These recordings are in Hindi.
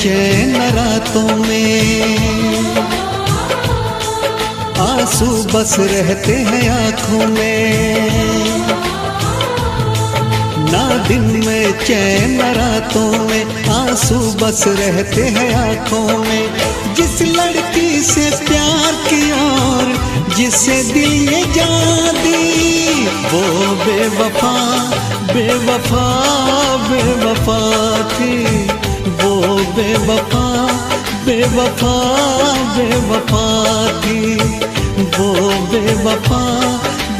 चैन रातों में, आंसू बस रहते हैं आंखों में। ना दिन में चैन रातों में, आंसू बस रहते हैं आंखों में। जिस लड़की से प्यार किया और जिसे दिल ये जान दी, वो बेवफा बेवफा बेवफा थी। वो बेवफा बेवफा बेवफा थी। वो बेवफा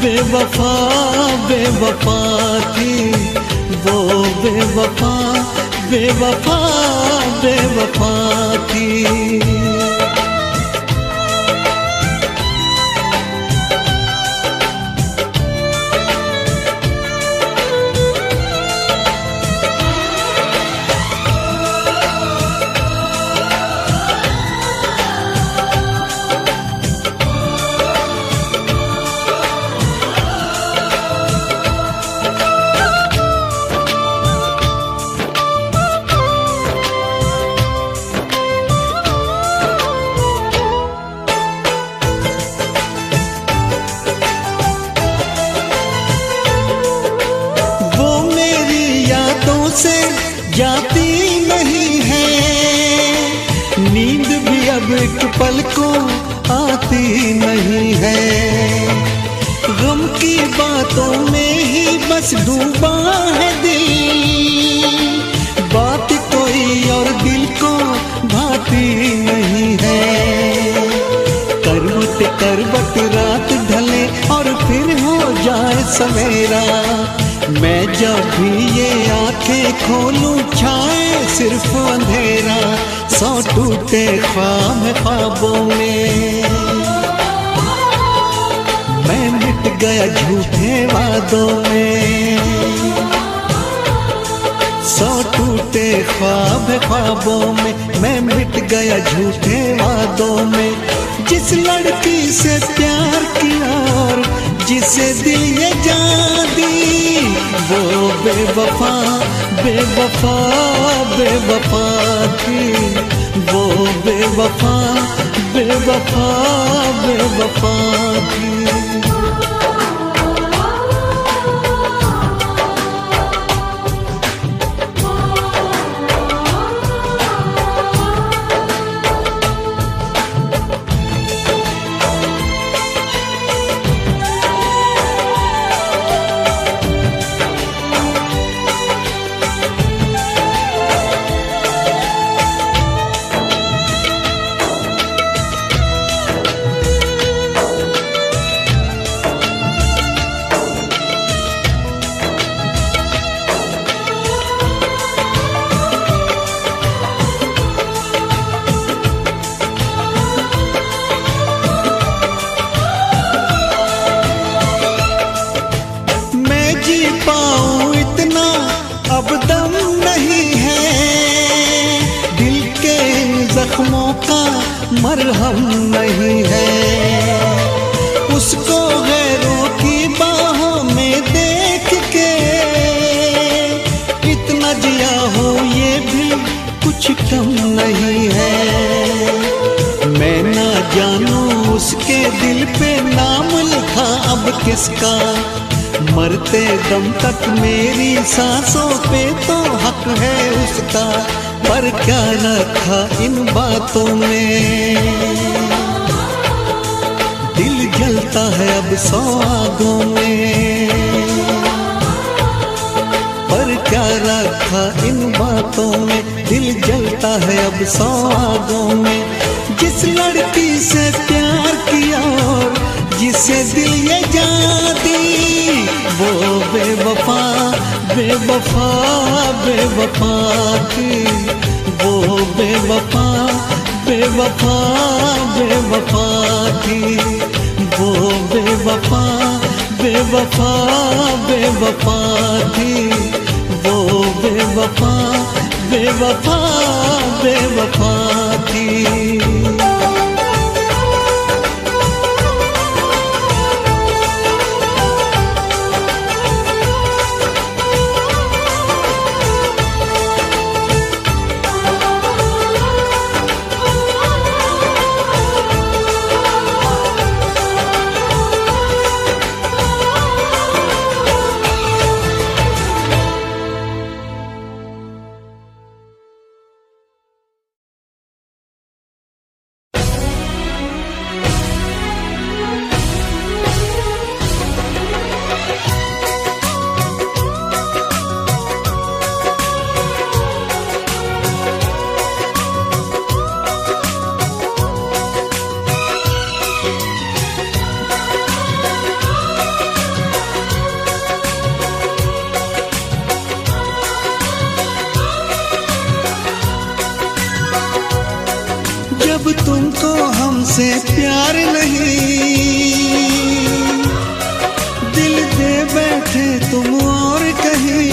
बेवफा बेवफा थी। वो बेवफा बेवफा बेवफा थी। से जाती नहीं है नींद भी, अब एक पल को आती नहीं है। गम की बातों में ही बस डूबा है दिल, बात कोई और दिल को भाती नहीं है। करवट करवट रात ढले और फिर हो जाए सवेरा, मैं जब भी ये आंखें खोलूं छाए सिर्फ अंधेरा। सौ टूटे ख्वाब ख्वाबों में मैं मिट गया झूठे वादों में। सौ टूटे ख्वाब ख्वाबों में मैं मिट गया झूठे वादों में। जिस लड़की से प्यार किया और जिसे दिल ये जान दी, वो बेवफा बेवफा बेवफा थी। वो बेवफा बेवफा बेवफा थी। पाऊं इतना अब दम नहीं है, दिल के जख्मों का मरहम नहीं है। उसको गैरों की बाहों में देख के इतना जिया हो ये भी कुछ कम नहीं है। मैं ना जानूं उसके दिल पे नाम लिखा अब किसका, मरते दम तक मेरी सांसों पे तो हक है उसका। पर क्या रखा इन बातों में, दिल जलता है अब सौ आगों में। पर क्या रखा इन बातों में, दिल जलता है अब सौ आगों में। जिस लड़की से प्यार किया और जिसे दिल ये जान दी, वो बेवफा बेवफा बेवफा थी। वो बेवफा बेवफा बेवफा थी। वो बेवफा बेवफा बेवफा थी। वो बेवफा बेवफा बेवफा थी। हमसे प्यार नहीं, दिल दे बैठे तुम और कहीं।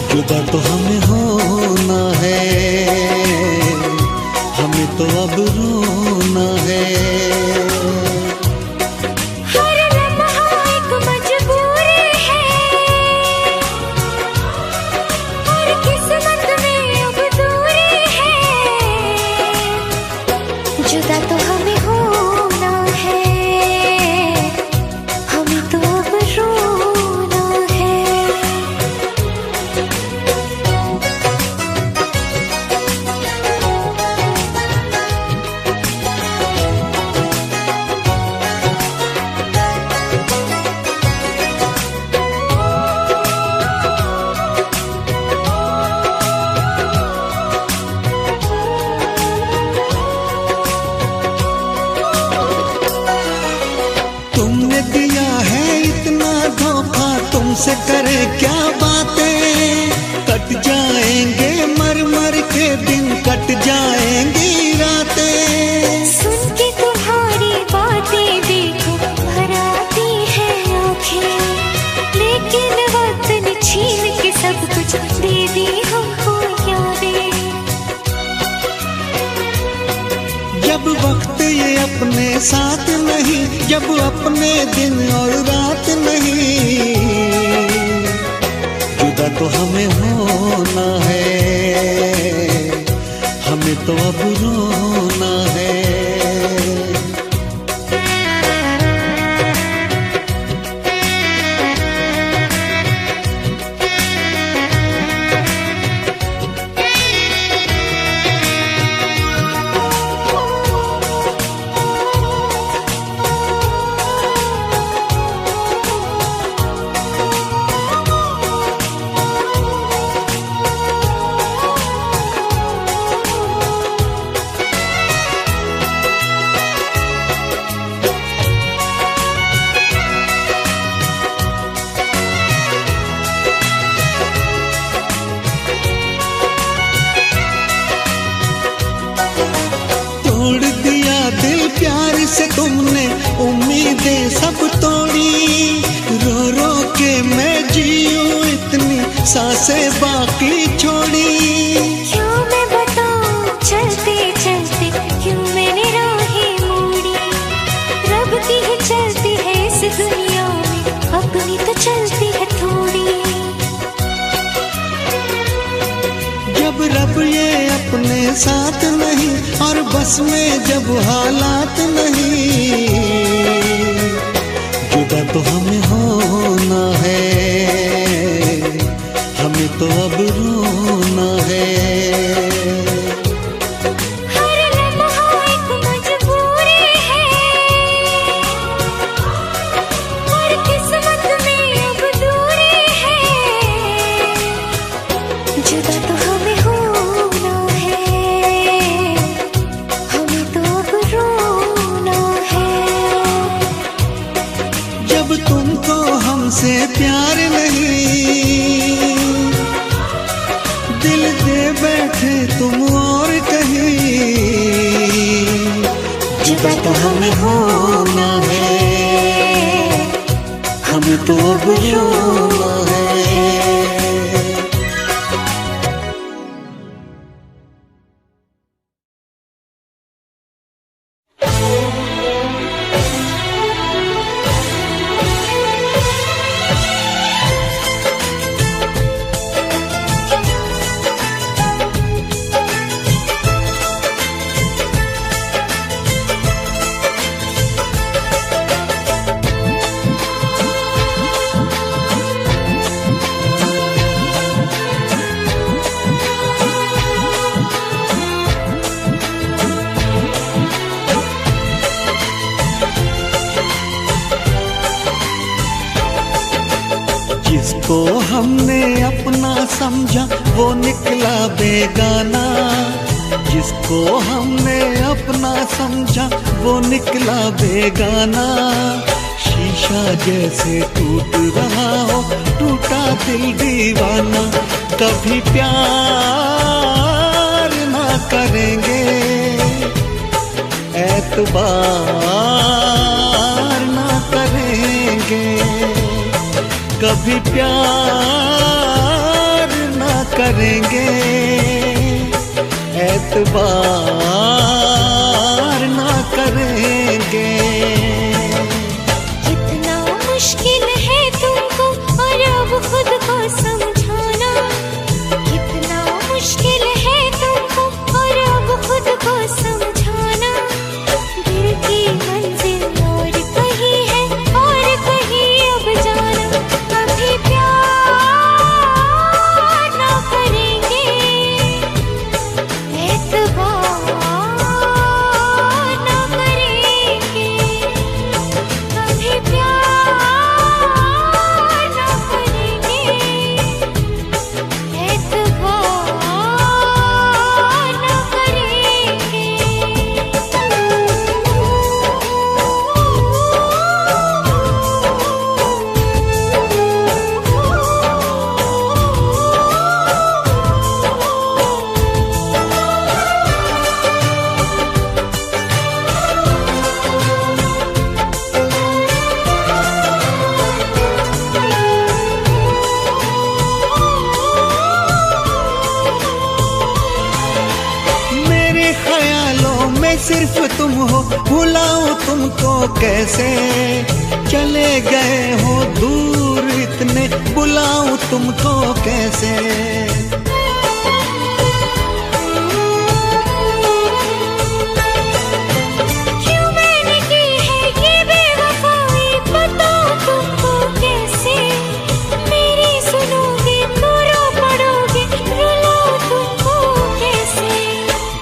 जुदा तो हमें होना है, हमें तो अब रोना है। जुदा तो हमें होना है, हमें तो अब रोना है। तुमसे करे क्या बातें, कट जाएंगे मर मर के दिन, कट जाएंगी रातें। सुन के तुम्हारी बातें देखो भर आती है आँखें, लेकिन वक्त ने छीन के सब कुछ दे दी हमको यादें। जब वक्त ये अपने साथ नहीं, जब अपने दिन और रात नहीं, जुदा तो हमें होना है, हमें तो अब रोना है। तोड़ दिया दिल प्यार से तुमने, उम्मीदें सब तोड़ी। रो रो के मैं जीऊं इतनी सांसें बाकी छोड़ी। क्यों मैं बताऊं चलते चलते क्यों मैंने राहें मोड़ी। रब की ही चलती है इस दुनिया में, अपनी तो चलती है थोड़ी। जब रब ये अपने साथ नहीं और बस में जब हालात नहीं, जुदा तो हमें होना है, हमें तो अब रोना है। जुदा तो हमें होना है, हमें तो अब रोना है। जब तुमको हमसे प्यार नहीं, दिल दे बैठे तुम और कहीं, जुदा तो हमें होना है, हमें तो अब रोना है। जिसको हमने अपना समझा वो निकला बेगाना, जिसको हमने अपना समझा वो निकला बेगाना। शीशा जैसे टूट रहा हो टूटा दिल दीवाना, कभी प्यार ना करेंगे एतबार ना करेंगे, कभी प्यार ना करेंगे, एतबार ना करेंगे। कितना मुश्किल है तुमको और अब खुद को समझाना, कितना मुश्किल है तुमको और अब खुद को समझाना। दिल की मंजिल और कहीं है और कहीं अब जाना। कभी प्यार ना करेंगे, एतबार ना करेंगे, कभी प्यार ना करेंगे, एतबार ना करेंगे। मेरे ख्यालों में सिर्फ तुम हो, भुलाऊं तुमको कैसे। चले गए हो दूर इतने, बुलाऊं तुमको कैसे। क्यों मैंने की है ये बेवफाई, बताऊं तुमको कैसे। मेरी सुनोगे तो रो पड़ोगे, रुलाऊं तुमको कैसे।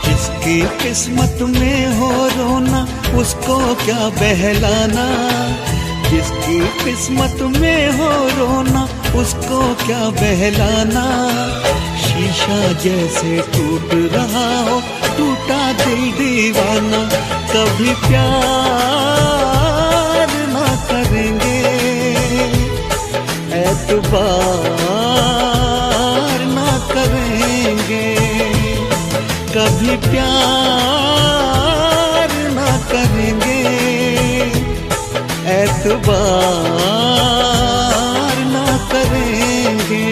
जिसकी किस्मत में हो रोना, उसको क्या बहलाना। जिसकी किस्मत में हो रोना, उसको क्या बहलाना। शीशा जैसे टूट रहा हो, टूटा दिल दीवाना। कभी प्यार ना करेंगे, एतबार ना करेंगे, कभी प्यार ना करेंगे, एतबार ना करेंगे।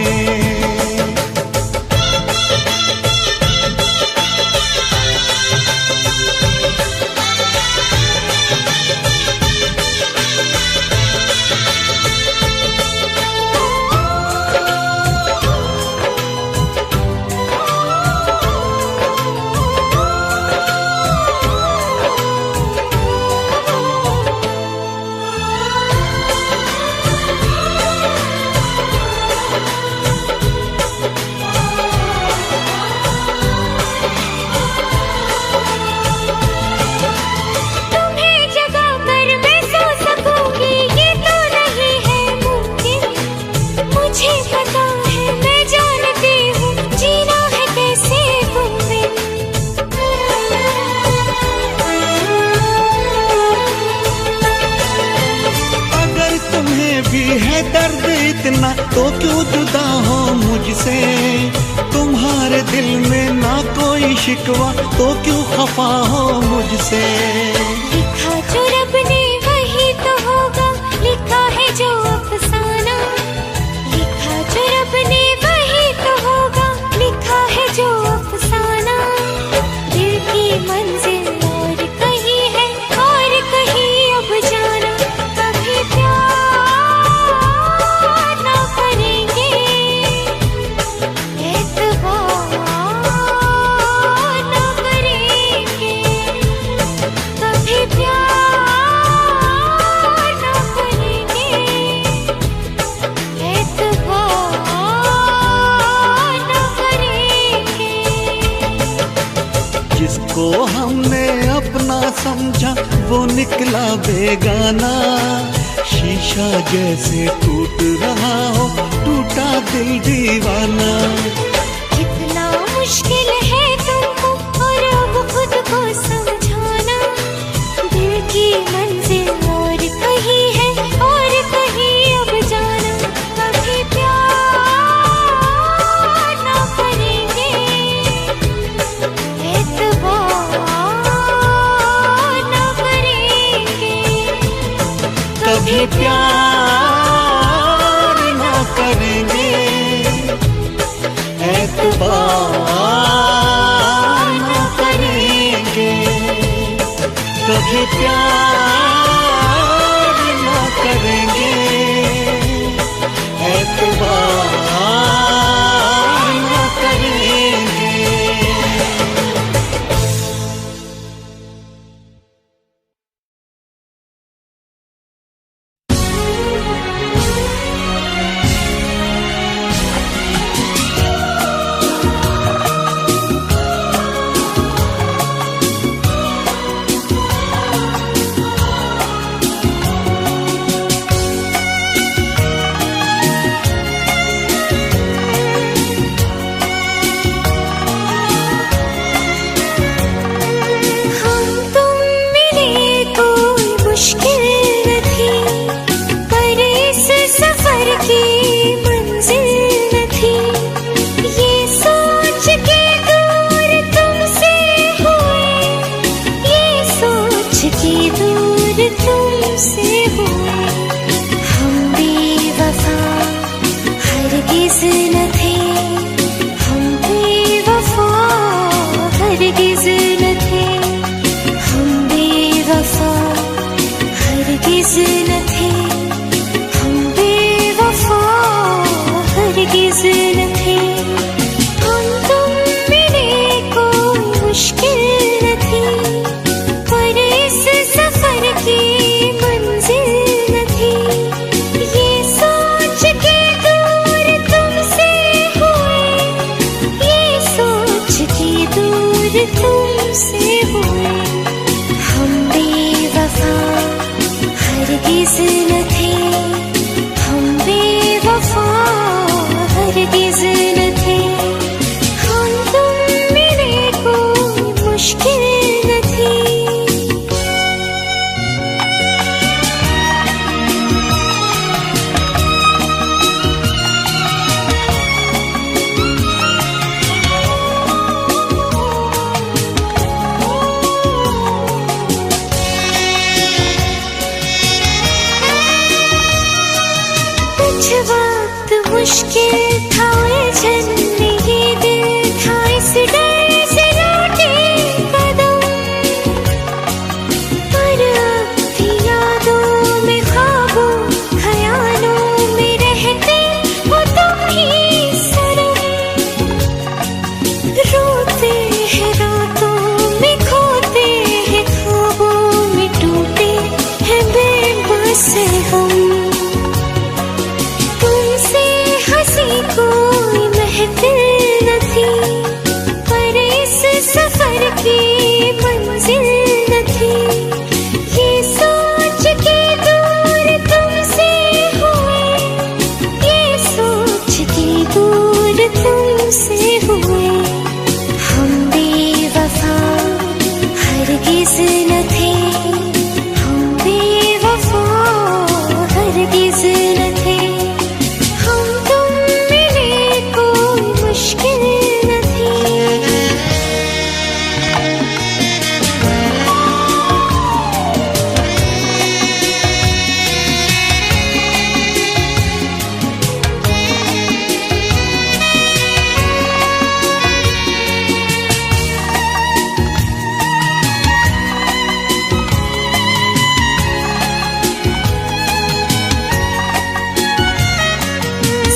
तुम्हें जगा कर मैं सो सकूंगी, ये तो नहीं है मुमकिन। मुझे पता है, मैं जानती हूँ, जीना है कैसे तुम बिन। अगर तुम्हें भी है दर्द इतना, तो क्यों जुदा हो मुझसे। तुम्हारे दिल में ना कोई शिकवा, तो क्यों खफा हो मुझसे। लिखा जो रब ने वही तो होगा, लिखा है जो अफसाना। लिखा जो रब ने वही तो होगा, लिखा है जो अफसाना। दिल की मंजिल और कहीं है और कहीं अब जाना। कभी प्यार ना करेंगे, एतबार ना करेंगे, कभी प्यार ना करेंगे, एतबार ना करेंगे। जिसको हमने अपना समझा, वो निकला बेगाना। शीशा जैसे टूट रहा हो, टूटा दिल दीवाना। कितना मुश्किल है तुमको और अब खुद को समझाना। दिल की मंजिल और कहीं है और कहीं अब जाना। कभी प्यार ना करेंगे, एतबार ना सफर की मंजिल न थी, ये सोच के दूर तुमसे हुए, ये सोच के दूर तुमसे हुए। हम बेवफा हरगिज़ न थे, हम बेवफा हरगिज़ न थे, हम बेवफा हरगिज़ न थे, हम बेवफा हरगिज़ न थे। हम तुम मिले कोई मुश्किल न थी, पर इस सफर की मंजिल न थी, ये सोच के दूर तुमसे हुए, ये सोच के दूर तुमसे हुए। हम बेवफा हरगिज़ न थे, हम बेवफा हरगिज़ न थे। हम तुम मिले कोई मुश्किल न थी। कुछ वक्त मुश्किल था उलझन, ये दिल था इस डर से लौटे कदम, पर अब भी यादों में ख्वाबों ख्यालों में रहते हो तुम ही सनम। रोते हैं रातों में, खोते हैं ख्वाबों में, टूटे हैं बेबस हम। तुमसे हंसी कोई महफिल न थी, पर इस सफर की मंजिल न थी, ये सोच के दूर तुमसे हुए, ये सोच के दूर तुमसे हुए। हम बेवफा हरगिज़ न थे, हम बेवफा हरगिज़ न थे। हम तुम मिले कोई मुश्किल न थी।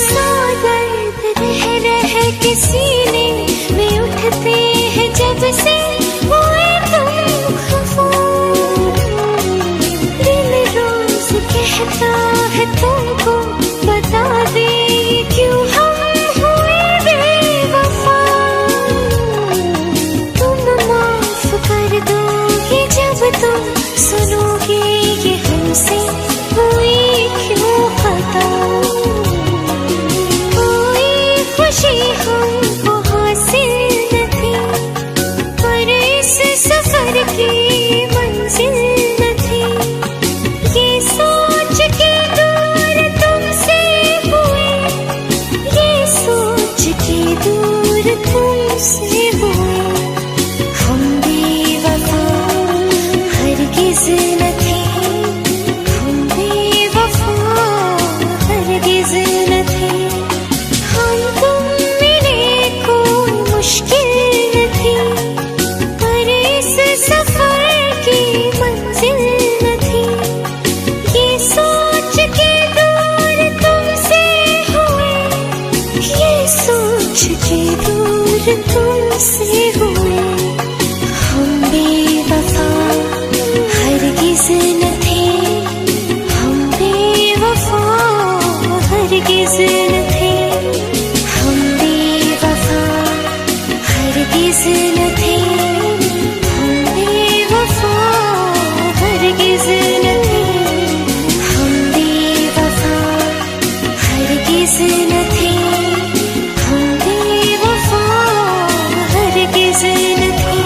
सौ दर्द रह के सीने में उठते हैं जब से हुए तुम खफा। दिल रोज कहता है तुमको बता दे, क्यों हम हुए बेवफा। तुम माफ कर दोगे जब तुम सुनोगे ये हमसे हुई क्यों खता। कोई खुशी हमको हासिल न थी, पर इस सफर की मंजिल न थी, ये सोच के दूर तुमसे हुए, ये सोच के दूर तुमसे हुए। हम बेवफा हरगिज़ न थे, हम बेवफा हरगिज़ न थे। हम तुम मिले कोई मुश्किल न थी, पर इस सफर की मंजिल न थी, ये सोच के दूर तुमसे हुए, ये सोच के दूर तुमसे हुए। हम बेवफा हरगिज़ न थे, हम बेवफा हरगिज़ न थे, हम बेवफा हरगिज़ न थे, हम बेवफा हरगिज़ न थे, हम बेवफा हरगिज़ न थे, हम बेवफा हरगिज़ न थे।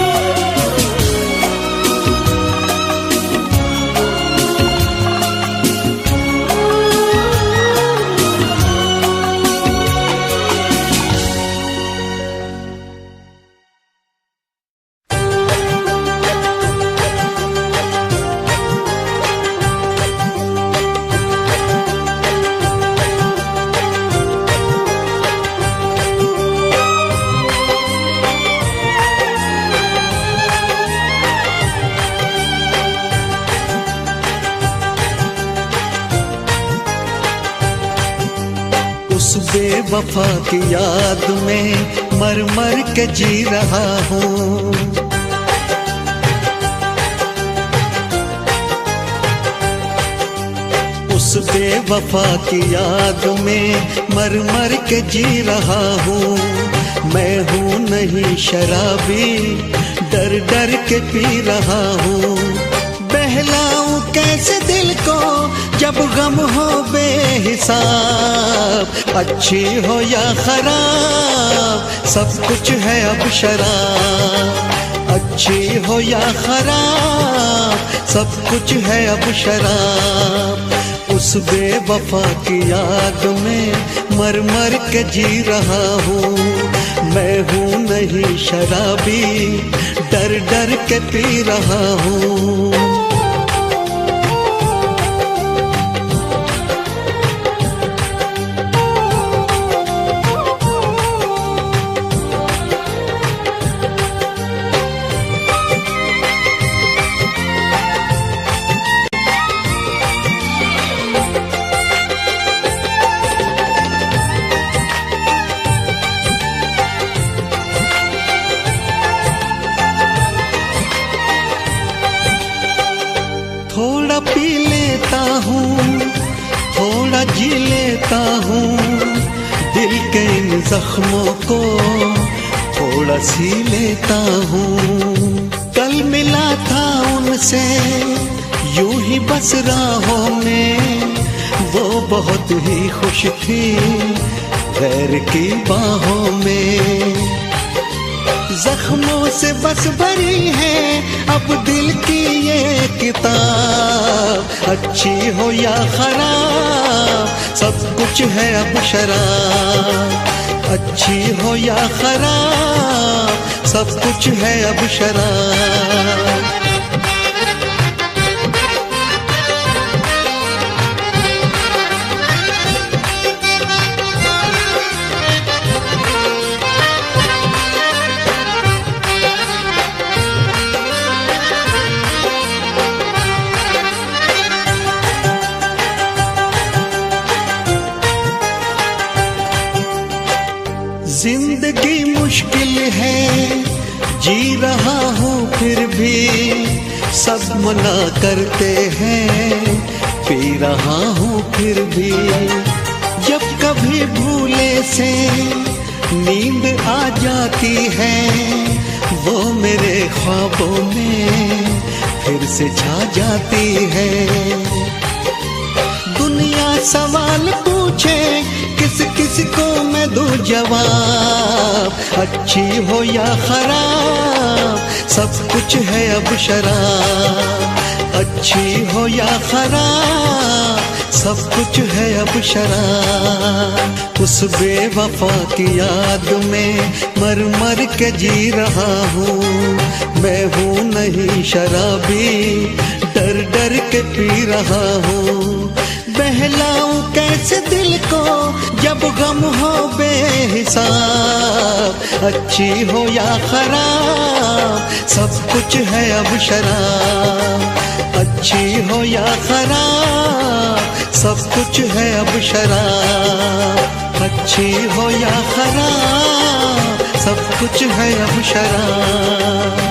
उस बेवफा की याद में मर मर के जी रहा हूँ। उस बेवफा की याद में मर मर के जी रहा हूँ। मैं हूँ नहीं शराबी, डर डर के पी रहा हूँ। बहलाऊं कैसे दिल को जब गम हो बेहिसाब, अच्छी हो या खराब सब कुछ है अब शराब। अच्छी हो या खराब सब कुछ है अब शराब। उस बेवफा की याद में मर मर के जी रहा हूँ। मैं हूँ नहीं शराबी, डर डर के पी रहा हूँ। थोड़ा पी लेता हूँ, थोड़ा जी लेता हूँ, दिल के इन जख्मों को थोड़ा सी लेता हूँ। कल मिला था उनसे यूं ही बस राहों में, वो बहुत ही खुश थी गैर की बाहों में। जख्मों से बस भरी है अब दिल की ये किताब। अच्छी हो या खराब सब कुछ है अब शराब। अच्छी हो या खराब सब कुछ है अब शराब। जिंदगी मुश्किल है, जी रहा हूँ फिर भी सब मना करते हैं, पी रहा हूँ फिर भी। जब कभी भूले से नींद आ जाती है, वो मेरे ख्वाबों में फिर से छा जाती है। दुनिया सवाल पूछे किस किस को मैं दूं जवाब। अच्छी हो या खराब सब कुछ है अब शराब। अच्छी हो या खराब सब कुछ है अब शराब। उस बेवफा की याद में मर मर के जी रहा हूँ। मैं हूँ नहीं शराबी, डर डर के पी रहा हूँ। बहलाऊं कैसे दिल को जब गम हो बेहिसाब। अच्छी हो या खराब सब कुछ है अब शराब। अच्छी हो या खराब सब कुछ है अब शराब। अच्छी हो या खराब सब कुछ है अब शराब।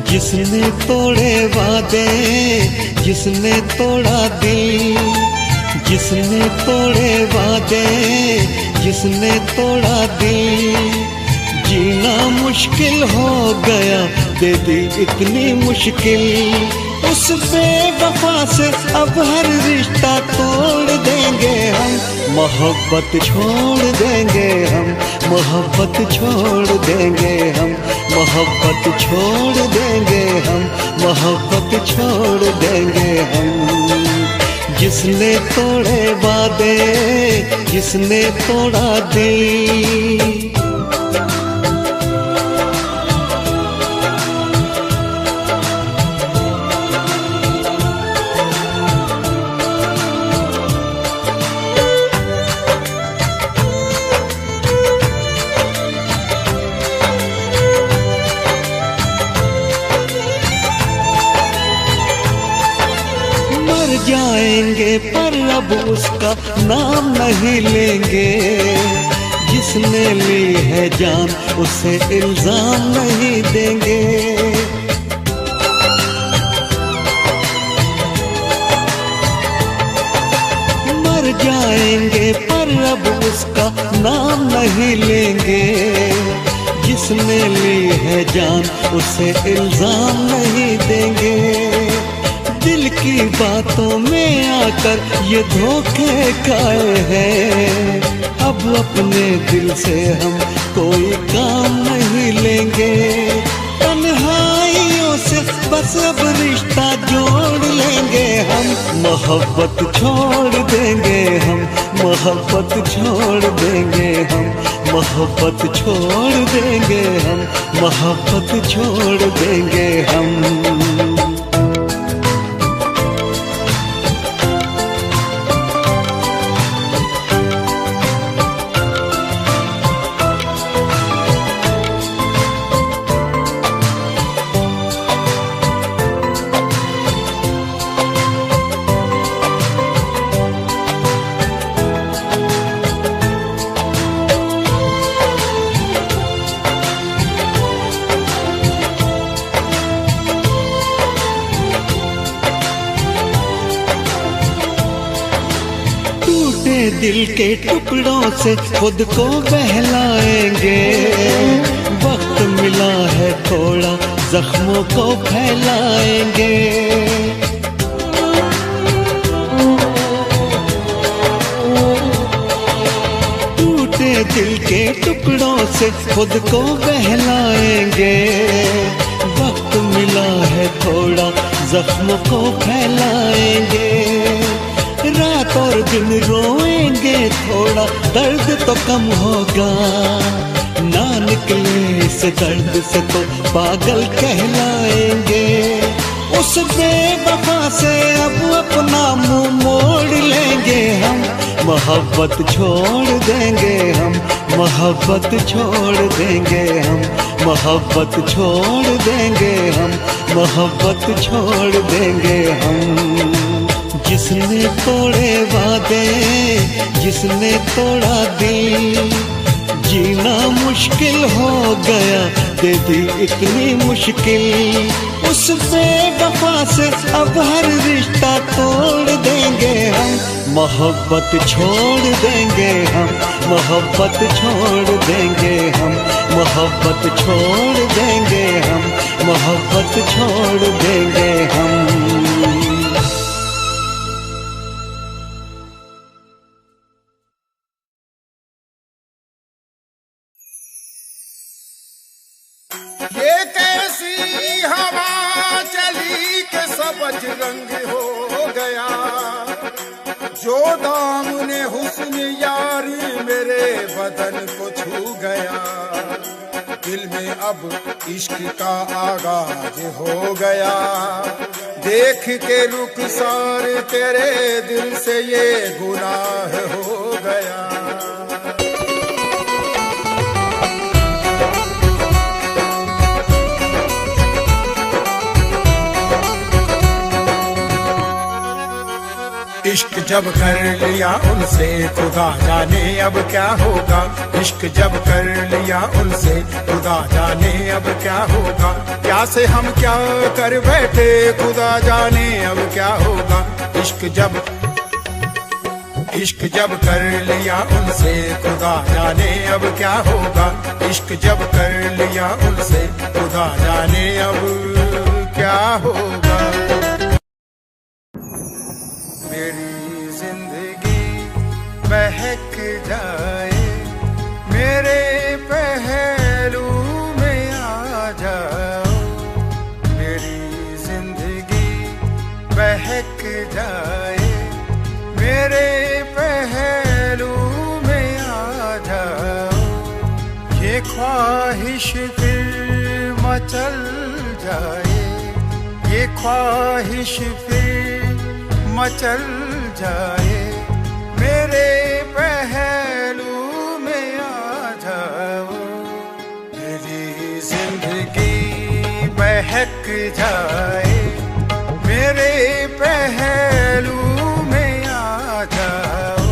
जिसने तोड़े वादे, जिसने तोड़ा दिल, जिसने तोड़े वादे, जिसने तोड़ा दिल, जीना मुश्किल हो गया, दे दी इतनी मुश्किल। उस बेवफा से अब हर रिश्ता तोड़ देंगे हम, मोहब्बत छोड़ देंगे हम, मोहब्बत छोड़ देंगे हम, मोहब्बत छोड़ देंगे हम, मोहब्बत छोड़ देंगे हम। जिसने तोड़े वादे, जिसने तोड़ा दिल, जाएंगे पर अब उसका नाम नहीं लेंगे। जिसने ली है जान उसे इल्जाम नहीं देंगे। मर जाएंगे पर अब उसका नाम नहीं लेंगे। जिसने ली है जान उसे इल्जाम नहीं देंगे। दिल की बातों में आकर ये धोखे खाए हैं। अब अपने दिल से हम कोई काम नहीं लेंगे। तन्हाइयों से बस अब रिश्ता जोड़ लेंगे हम। मोहब्बत छोड़ देंगे हम, मोहब्बत छोड़ देंगे हम, मोहब्बत छोड़ देंगे हम, मोहब्बत छोड़ देंगे हम। दिल के टुकड़ों से खुद को बहलाएंगे। वक्त मिला है थोड़ा जख्मों को फैलाएंगे। टूटे दिल के टुकड़ों से खुद को बहलाएंगे। वक्त मिला है थोड़ा जख्मों को फैलाएंगे। रात और दिन रोएंगे थोड़ा दर्द तो कम होगा। ना निकले इस दर्द से तो पागल कहलाएंगे। उस बेवफा से अब अपना मुंह मोड़ लेंगे हम। मोहब्बत छोड़ देंगे हम, मोहब्बत छोड़ देंगे हम, मोहब्बत छोड़ देंगे हम, मोहब्बत छोड़ देंगे हम। जिसने तोड़े वादे, जिसने तोड़ा दिल, जीना मुश्किल हो गया, दे दी इतनी मुश्किल। उस बेवफा से अब हर रिश्ता तोड़ देंगे हम। मोहब्बत छोड़ देंगे हम, मोहब्बत छोड़ देंगे हम, मोहब्बत छोड़ देंगे हम, मोहब्बत छोड़ देंगे हम। ये कैसी हवा चली के सब रंग हो गया। जो दामने हुस्न यारी मेरे बदन को छू गया। दिल में अब इश्क का आगाज हो गया। देख के रुखसार तेरे दिल से ये गुनाह हो गया। इश्क जब कर लिया उनसे खुदा जाने अब क्या होगा। इश्क जब कर लिया उनसे खुदा जाने अब क्या होगा। क्या से हम क्या कर बैठे खुदा जाने अब क्या होगा। इश्क जब कर लिया उनसे खुदा जाने अब क्या होगा। इश्क जब कर लिया उनसे खुदा जाने अब क्या होगा। मेरी जिंदगी बह ये ख्वाहिश फिर मचल जाए, ये ख्वाहिश फिर मचल जाए, मेरे पहलू में आ जाओ, मेरी जिंदगी बहक जाए, मेरे पहलू में आ जाओ।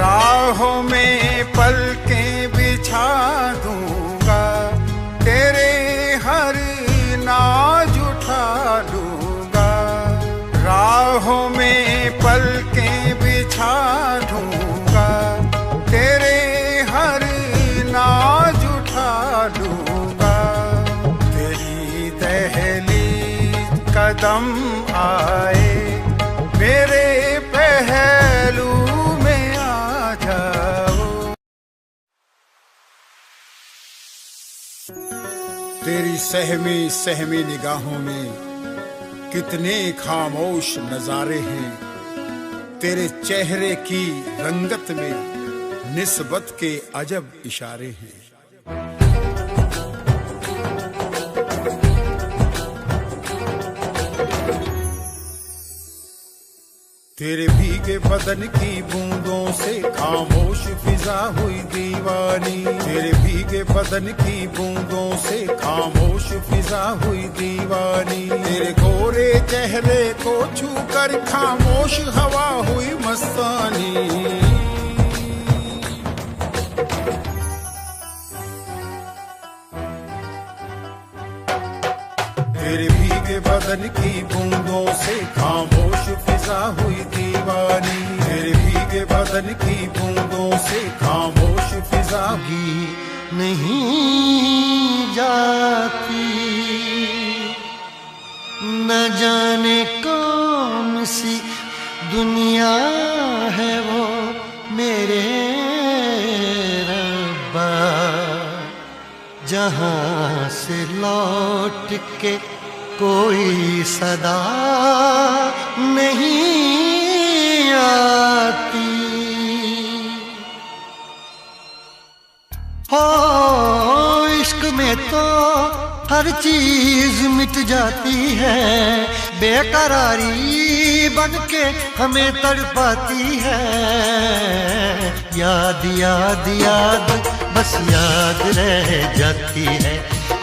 राहों में पलकें बिछा दूंगा, तेरे हर नाज उठा लूंगा, राहों में पलकें बिछा दूंगा, तेरे हर नाज उठा लूंगा, तेरी दहलीज कदम आए, मेरे पहलू में आ जाओ। तेरी सहमी सहमी निगाहों में कितने खामोश नजारे हैं, तेरे चेहरे की रंगत में निस्बत के अजब इशारे हैं। तेरे भीगे बदन की बूंदों से खामोश फिजा हुई दीवानी, तेरे भीगे बदन की बूंदों से खामोश फिजा हुई दीवानी, तेरे गोरे चेहरे को छूकर खामोश हवा हुई मस्तानी। तेरे भीगे बदन की बूंदों से खामोश फिजा हुई दीवानी, तेरे भीगे बदन की बूंदों से खामोश फिजा की नहीं जाती, न जाने कौन सी दुनिया है वो मेरे रब्बा, जहाँ से लौट के कोई सदा नहीं आती। हो इश्क में तो हर चीज मिट जाती है, बेकरारी बन के हमें तड़पाती है, याद याद याद बस याद रह जाती है,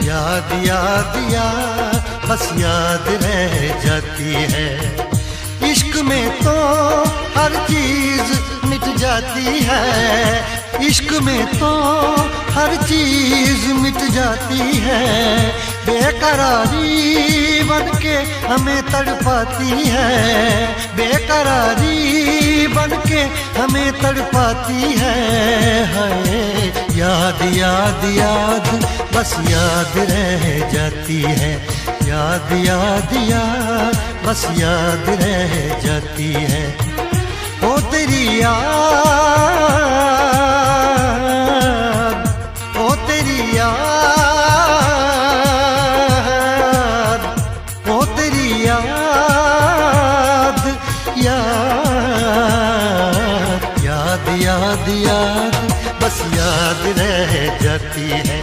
याद याद याद बस याद रह जाती है। इश्क में तो हर चीज मिट जाती है, इश्क में तो हर चीज मिट जाती है, बेकरारी बन के हमें तड़पाती है, बेकरारी बन के हमें तड़पाती है, याद याद याद बस याद रह जाती है, याद याद याद बस याद रह जाती है। ओ तेरी याद, ओ तेरी याद, ओ तेरी याद, याद याद याद याद बस याद रह जाती है,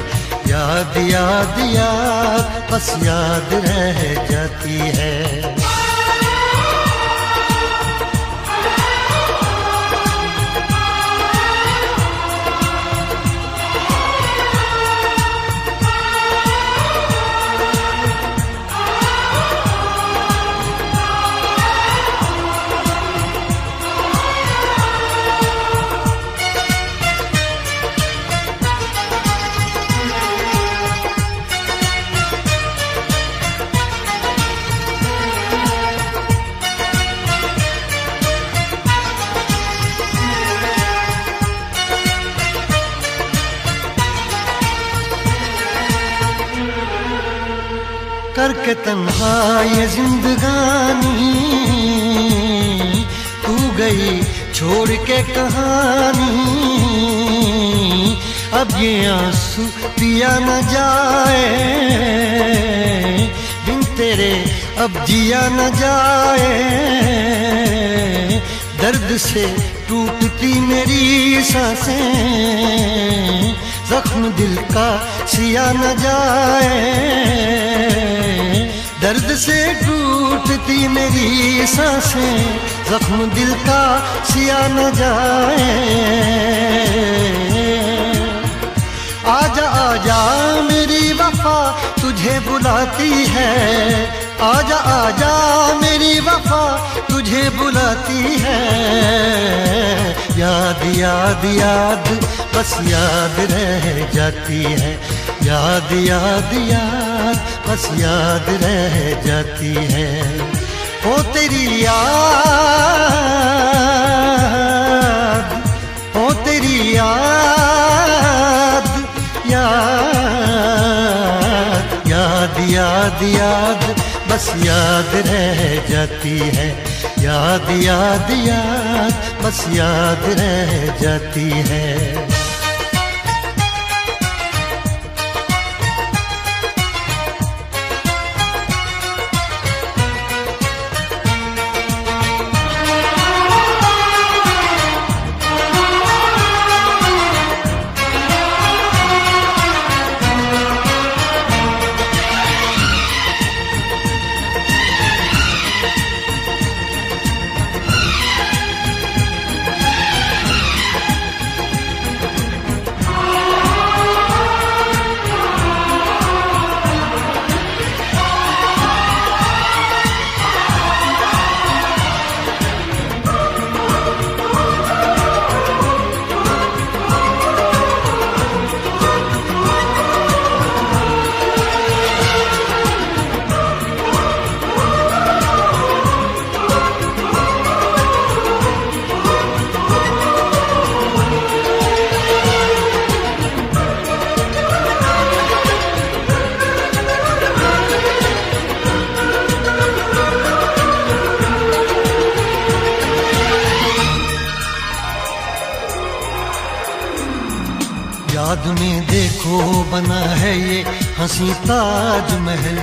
याद याद याद बस याद रह जाती है। करके तन्हा ये जिंदगानी, तू गई छोड़ के कहानी, अब ये आंसू पिया न जाए, बिन तेरे अब जिया न जाए, दर्द से टूटती मेरी सांसें, जख्म दिल का सिया न जाए, दर्द से टूटती मेरी सांसें, जख्म दिल का सिया न जाए। आजा आजा मेरी वफा तुझे बुलाती है, आजा आजा मेरी वफा तुझे बुलाती है। याद याद याद बस याद रह जाती है, याद याद याद बस याद रह जाती है। ओ तेरी याद, ओ तेरी याद, याद याद याद याद बस याद रह जाती है, याद याद याद बस याद रह जाती है। याद में देखो बना है ये हंसी ताजमहल,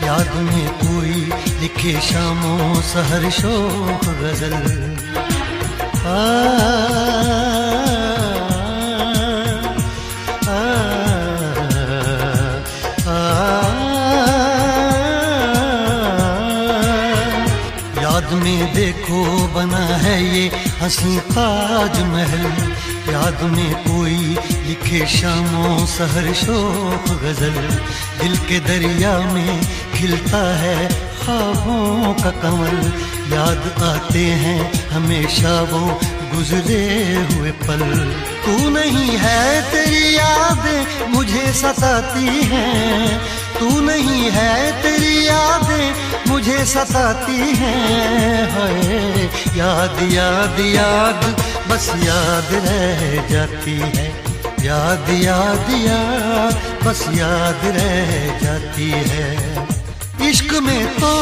याद में कोई लिखे शामों सहर शोक गजल। आ, आ, आ, याद में देखो बना है ये हंसी ताजमहल, याद में कोई लिखे शामों सहर शोक गजल। दिल के दरिया में खिलता है ख्वाबों का कमल, याद आते हैं हमेशा वो गुजरे हुए पल। तू नहीं है तेरी यादें मुझे सताती हैं, तू नहीं है तेरी यादें मुझे सताती हैं। हाय याद याद याद बस याद रह जाती है, याद याद याद बस याद रह जाती है। इश्क में तो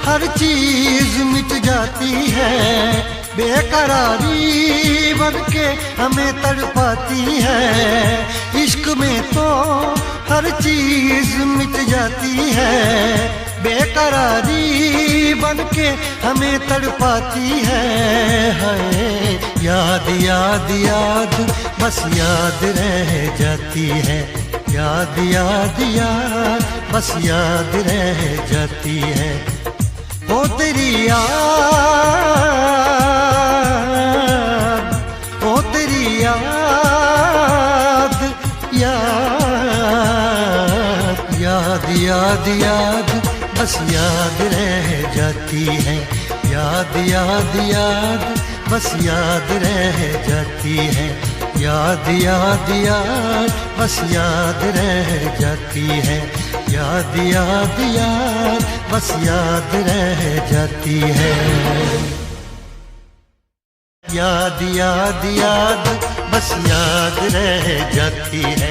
हर चीज मिट जाती है, बेकरारी बनके हमें तड़पाती है। इश्क में तो हर चीज मिट जाती है, बेकरारी बनके हमें तड़पाती है। हाय याद याद याद बस याद रह जाती है, याद याद याद बस याद रह जाती है। ओ तेरी याद, ओ तेरी याद, याद याद याद याद बस याद रह जाती है, याद याद याद बस याद रह जाती है। याद याद याद बस याद रह जाती है, याद याद याद बस याद रह जाती है। याद याद याद बस याद रह जाती है,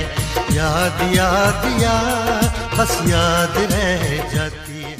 याद याद याद बस याद रह जाती है।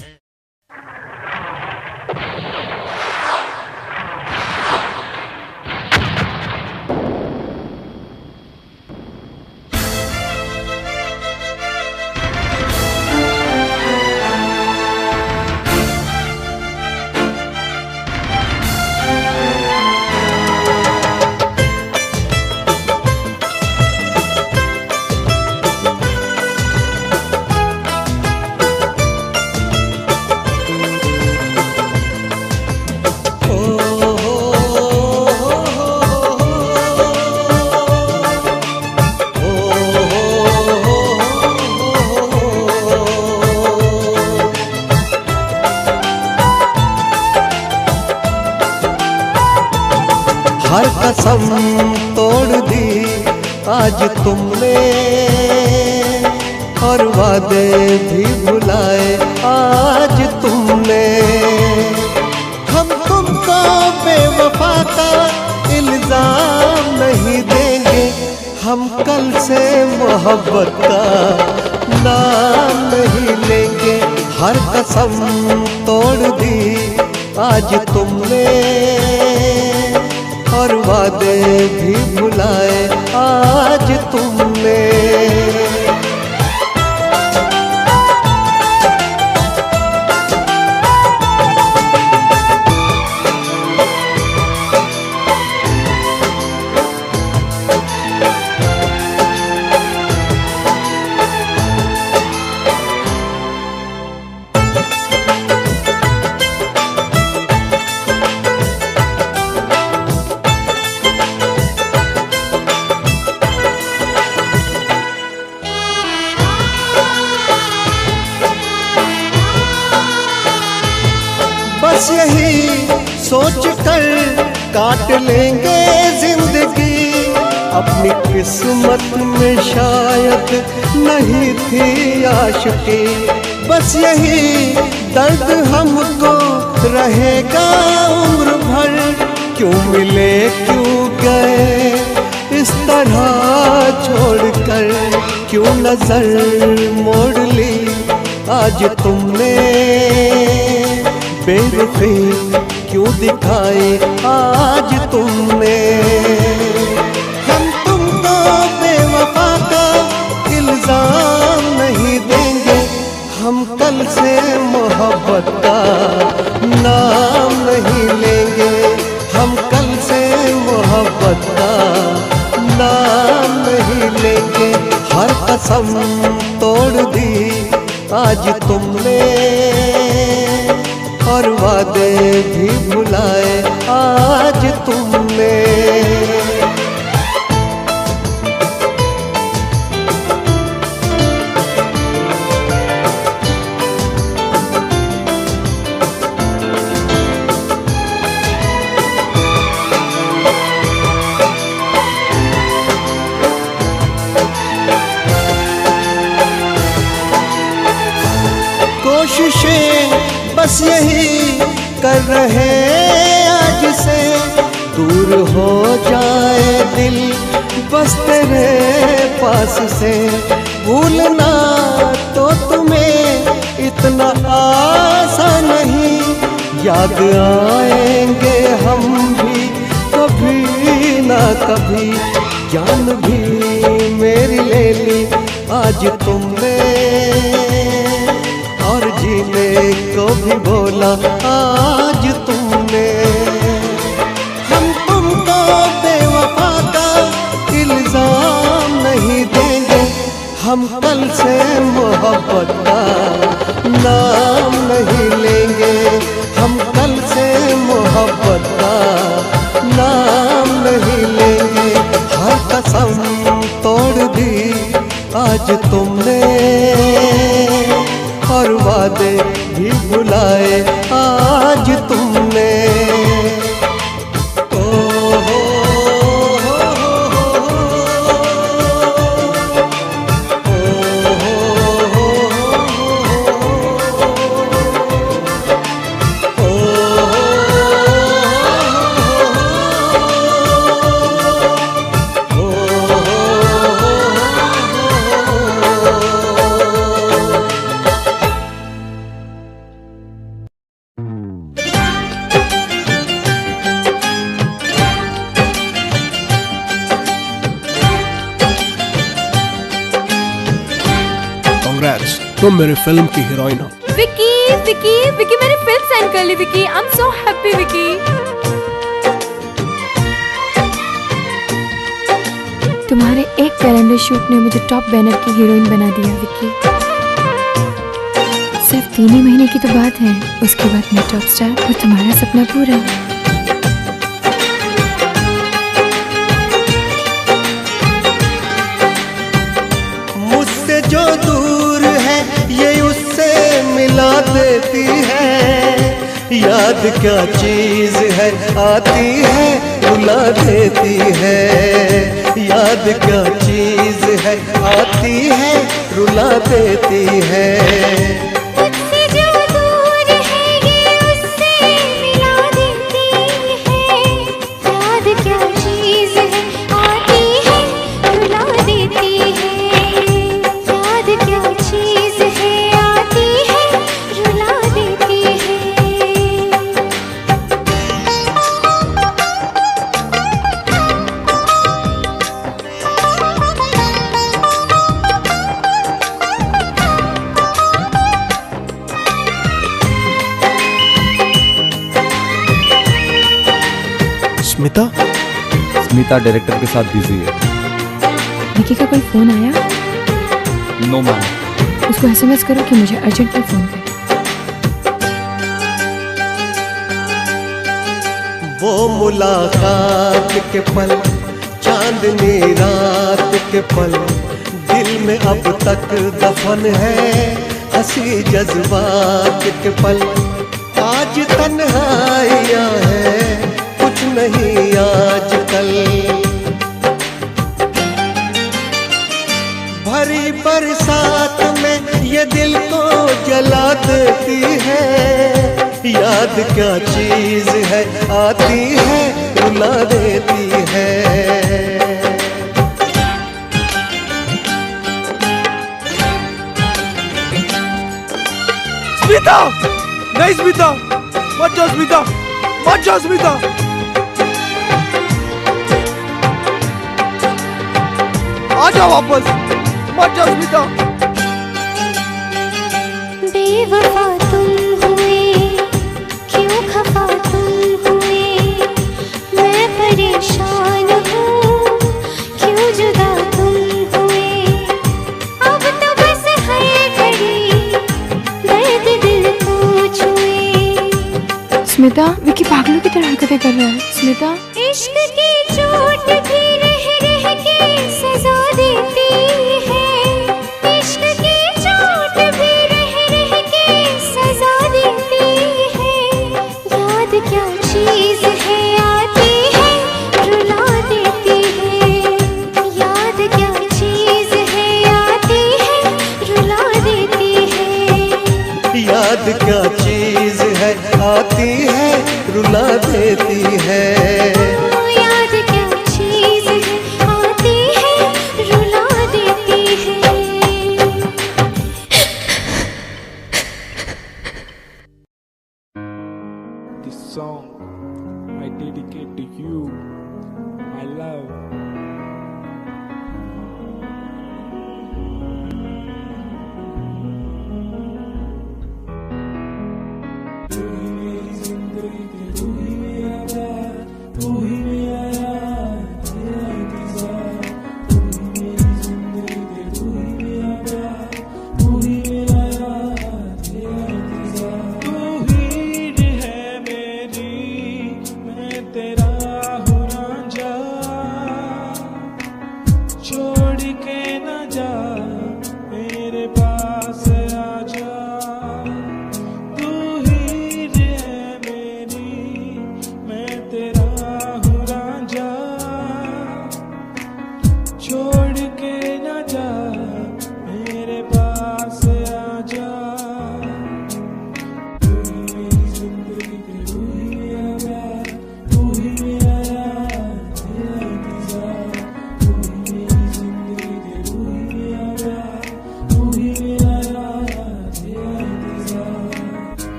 हर कसम तोड़ दी आज तुमने, और वादे भी भुलाए आज तुमने। हम तुमको बेवफा का इल्जाम नहीं देंगे, हम कल से मोहब्बत का नाम नहीं लेंगे। हर कसम तोड़ दी आज तुमने, और वादे भी भुलाए आज तुमने। बस यही सोच कर काट लेंगे जिंदगी, अपनी किस्मत में शायद नहीं थी आशिकी। बस यही दर्द हमको रहेगा उम्र भर, क्यों मिले क्यों गए इस तरह छोड़कर, क्यों नजर मोड़ ली आज तुमने, बेरुखी क्यों दिखाई आज तुमने। हम तुमको बेवफा का इल्जाम नहीं देंगे, हम कल से मोहब्बत का नाम नहीं लेंगे, हम कल से मोहब्बत का नाम नहीं लेंगे। हर कसम तोड़ दी आज तुमने, और वादे भी भुलाए आज तुमने। कोशिशें बस यही कर रहे आज से, दूर हो जाए दिल बस तेरे पास से। भूलना तो तुम्हें इतना आसान नहीं, याद आएंगे हम भी कभी ना कभी। जान भी मेरी ले ली आज तुमने, और जीने को भी बोला आज तुमने। हम तुमको बेवफा का इल्जाम नहीं देंगे, हम कल से मोहब्बत का नाम नहीं लेंगे, हम कल से मोहब्बत का नाम नहीं लेंगे। हर कसम तोड़ दी आज तुमने, और वादे भी भुलाए आज तुमने। तुम मेरी फिल्म की हीरोइन हो। विकी विकी विकी मैंने फिल्म साइन कर ली Vicky, I am so happy Vicky. तुम्हारे एक कैलेंडर शूट ने मुझे टॉप बैनर की हीरोइन बना दिया विकी। सिर्फ 3 ही महीने की तो बात है, उसके बाद मैं टॉप स्टार और तुम्हारा सपना पूरा। मुझसे जो दूर है ये उससे मिला देती है, याद क्या चीज है, आती है रुला देती है। याद क्या चीज है, आती है रुला देती है। मुझसे जो दूर है ये उससे मिला देती है। याद क्या चीज है, आती है रुला देती है। याद क्या चीज है, आती है रुला देती है। स्मिता डायरेक्टर के साथ बिजी है। विकी का कोई फोन आया? No ma'am. उसको एसएमएस करो कि मुझे अर्जेंटली फोन करे। वो मुलाकात के पल, चांदनी रात के पल, दिल में अब तक दफन है। हंसी जज्बात के पल, आज तन्हाइयाँ है, कुछ नहीं आजकल। भरी बरसात में ये दिल को जला देती है। याद क्या चीज है, आती है रुला देती है। स्मिता! नहीं स्मिता! मत जाओ स्मिता! मत जाओ स्मिता! आ जाओ वापस! मत जाओ स्मिता! बेवफा तुम हुए, क्यों खफा तुम हुए, मैं परेशान हूँ, क्यों जुदा तुम हुए। अब तो बस है घड़ी दर्द दिल को छुए। स्मिता, विकी पागलों की तरह हरकतें कर रहा है। स्मिता, इश्क की चोट भी रह रह के सजा देती है। इश्क की चोट भी रह रह के सजा देती है। याद क्या चीज है, आती है रुला देती है। याद क्या चीज है, आती है रुला देती है। याद क्या चीज है, आती है रुला देती है। याद क्या चीज है, आती है रुला देती है। This song I dedicate to you, my love.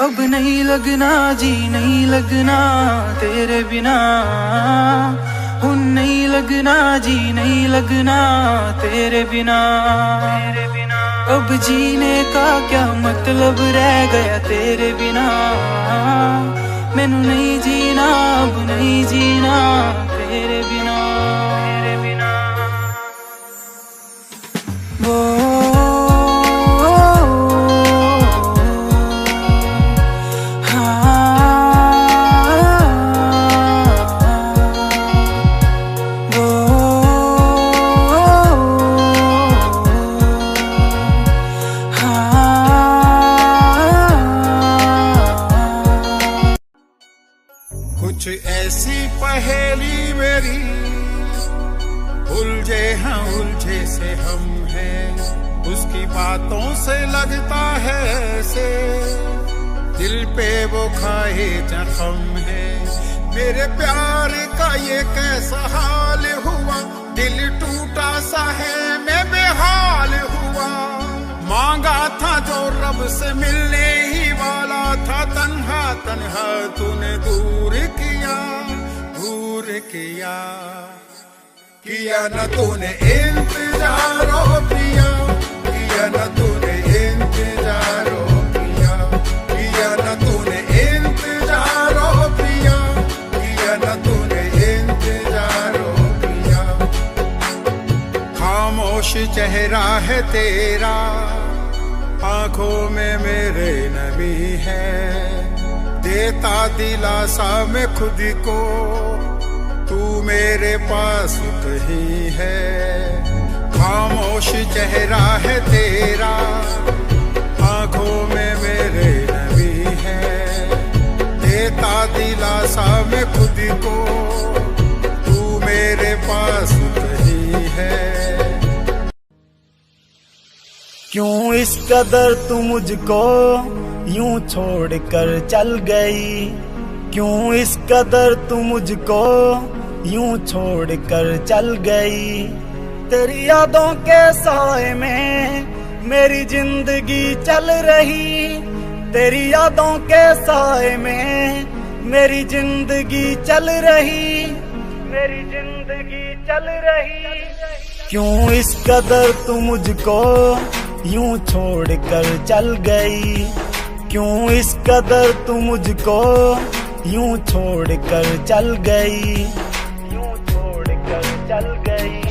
अब नहीं लगना जी नहीं लगना तेरे बिना उन लगना जी नहीं लगना तेरे बिना। अब जीने का क्या मतलब रह गया तेरे बिना। मैनू नहीं जीना अब नहीं जीना तेरे बिना। वो कुछ ऐसी पहेली मेरी उलझे हैं उलझे से हम हैं। उसकी बातों से लगता है ऐसे दिल पे वो खाए जख्म है। मेरे प्यार का ये कैसा हाल हुआ, दिल टूटा सा है मैं बेहाल हुआ। मांगा था जो रब से मिलने ही वाला था, तन्हा तन्हा तूने दूर किया किया न तूने इंतजार ओ पिया, किया न तूने इंतजार ओ पिया, किया न तूने इंतजार ओ पिया, किया न तूने इंतजार ओ पिया। खामोश चेहरा है तेरा, आंखों में मेरे नमी है। देता दिलासा मैं खुद को, तू मेरे पास कहीं है। खामोश चेहरा है तेरा, आंखों में मेरे नमी है। देता दिलासा मैं खुद को, तू मेरे पास कहीं है। क्यों इस कदर तू मुझको यूं छोड़ कर चल गई, क्यों इस कदर तू मुझको यूं छोड़ कर चल गई। तेरी यादों के साए में मेरी जिंदगी चल रही, तेरी यादों के साए में मेरी जिंदगी चल रही, मेरी जिंदगी चल रही। क्यों इस कदर तू मुझको यूं छोड़ कर चल गई, क्यों इस कदर तू मुझको यूं छोड़ कर चल गई, यूं छोड़ कर चल गई।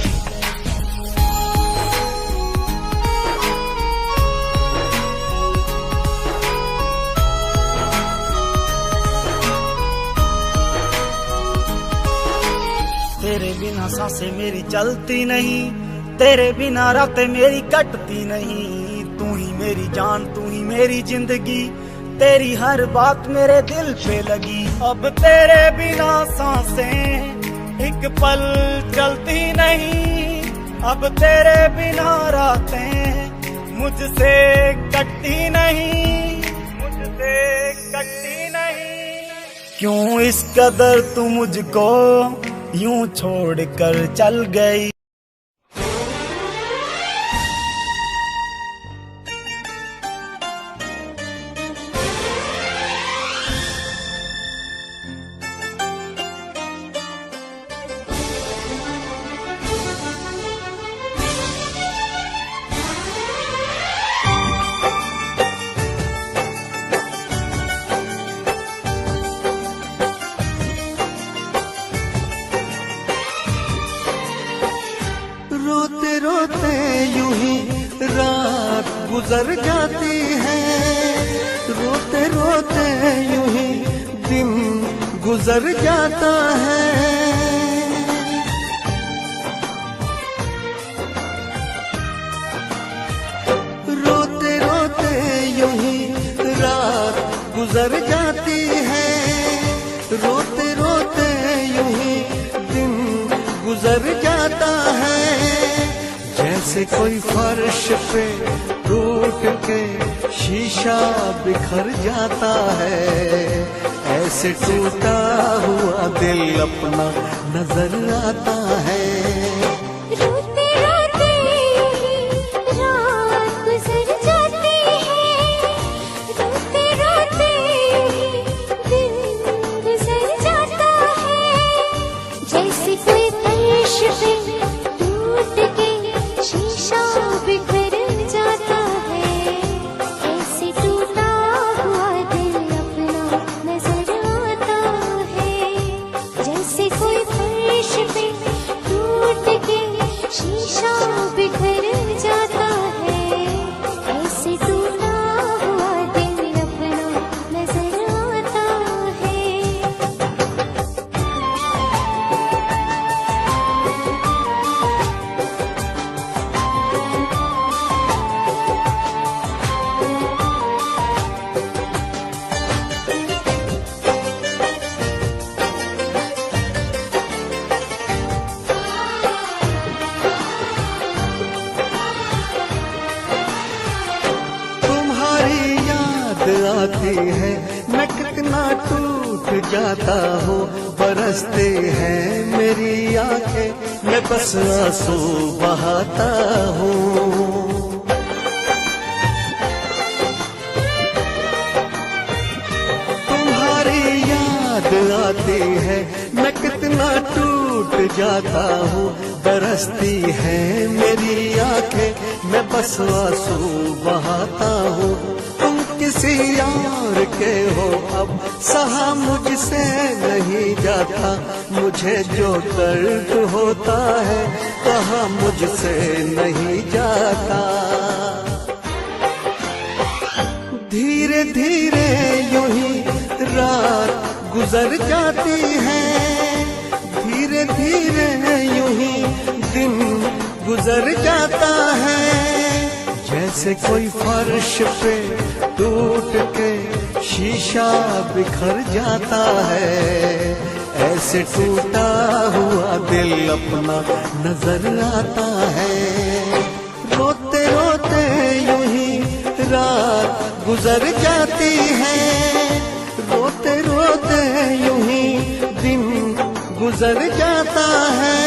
तेरे बिना सांसें मेरी चलती नहीं, तेरे बिना रातें मेरी कटती नहीं। तू ही मेरी जान, तू ही मेरी जिंदगी, तेरी हर बात मेरे दिल पे लगी। अब तेरे बिना सांसें एक पल चलती नहीं, अब तेरे बिना रातें मुझसे कटती नहीं, मुझसे कटती नहीं। क्यों इस कदर तू मुझको यूं छोड़ कर चल गई। रोते रोते यूं ही रात गुजर जाती है, रोते रोते यूं ही दिन गुजर जाता है। रोते रोते यूं ही रात गुजर जाती है, रोते रोते यूं ही दिन गुजर जाता है। जैसे कोई फर्श पे टूट के शीशा बिखर जाता है, ऐसे टूटा हुआ दिल अपना नजर आता है। रोते रोते रात गुजर जाती है, रोते रोते दिन गुजर जाता है। जैसे कोई फर्श आती है, मैं कितना टूट जाता हूँ, बरसते हैं मेरी आंखें, मैं बस आंसू बहाता हूँ। तुम्हारी याद आती है, मैं कितना टूट जाता हूँ, बरसती है मेरी आंखें, मैं बस आंसू बहाता हूँ। तुम किसी और के हो अब, सहा मुझसे नहीं जाता, मुझे जो दर्द होता है कहा मुझसे नहीं जाता। धीरे धीरे यूं ही रात गुजर जाती है, धीरे धीरे यूं ही दिन गुजर जाता है। जैसे कोई फर्श पे टूट के शीशा बिखर जाता है, ऐसे टूटा हुआ दिल अपना नजर आता है। रोते रोते यूं ही रात गुजर जाती है, रोते रोते यूं ही दिन गुजर जाता है।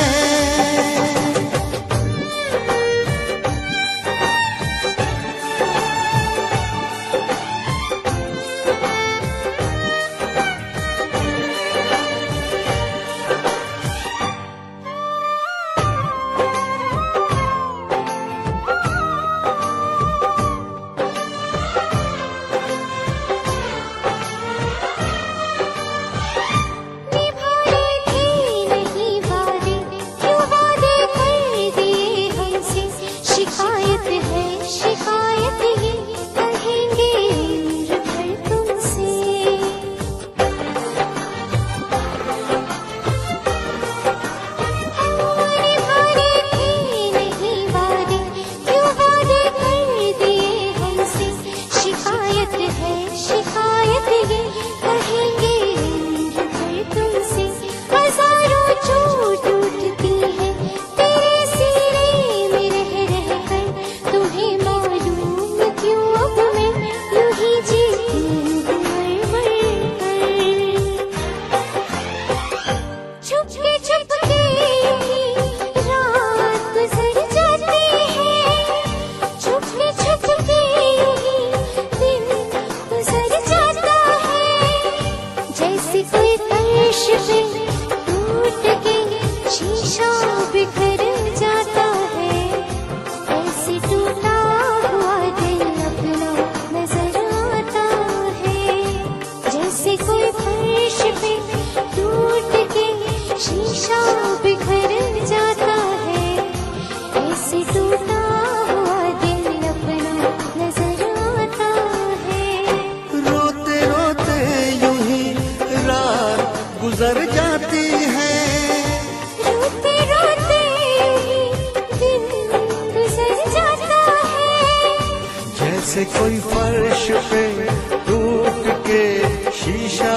गुजर जाती है, रोते रोते दिन गुजर जाता है। जैसे कोई फर्श पे टूट के शीशा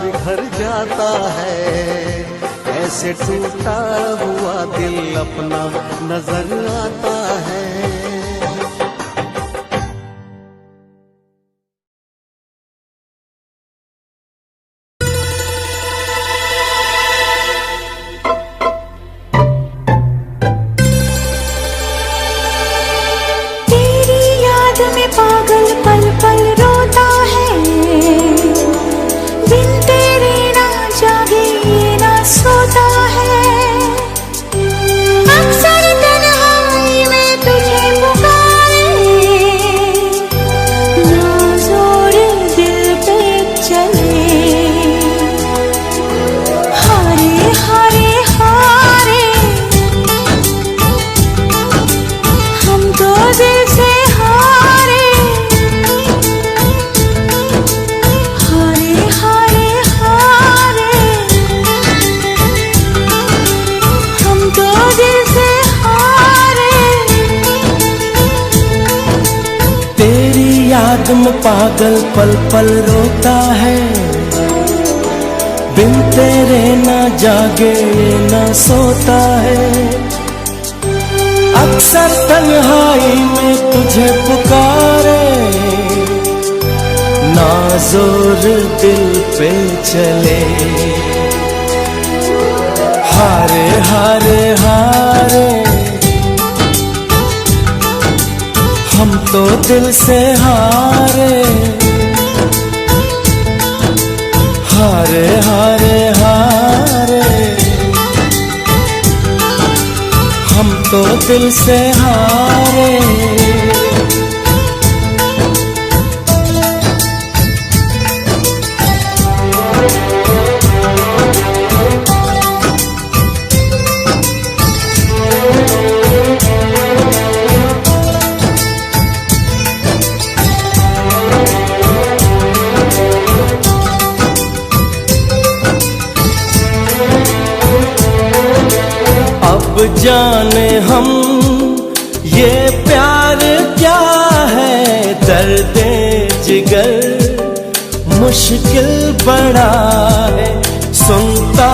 बिखर जाता है, ऐसे टूटा हुआ दिल अपना नजर आता है। पागल पल पल रोता है, बिन तेरे ना जागे ना सोता है। अक्सर तन्हाई में तुझे पुकारे, ना जोर दिल पे चले। हारे हारे हारे हम तो दिल से याद में पागल पल पल रोता है, बिन तेरे ना जागे ना सोता है। अक्सर तन्हाई में तुझे पुकारे, ना जोर दिल पे चले। हारे हारे हारे हम तो दिल से हारे। हारे हारे हारे हम तो दिल से हारे। अब जाने हम ये प्यार क्या है, दर्द जिगर मुश्किल बड़ा है। सुनता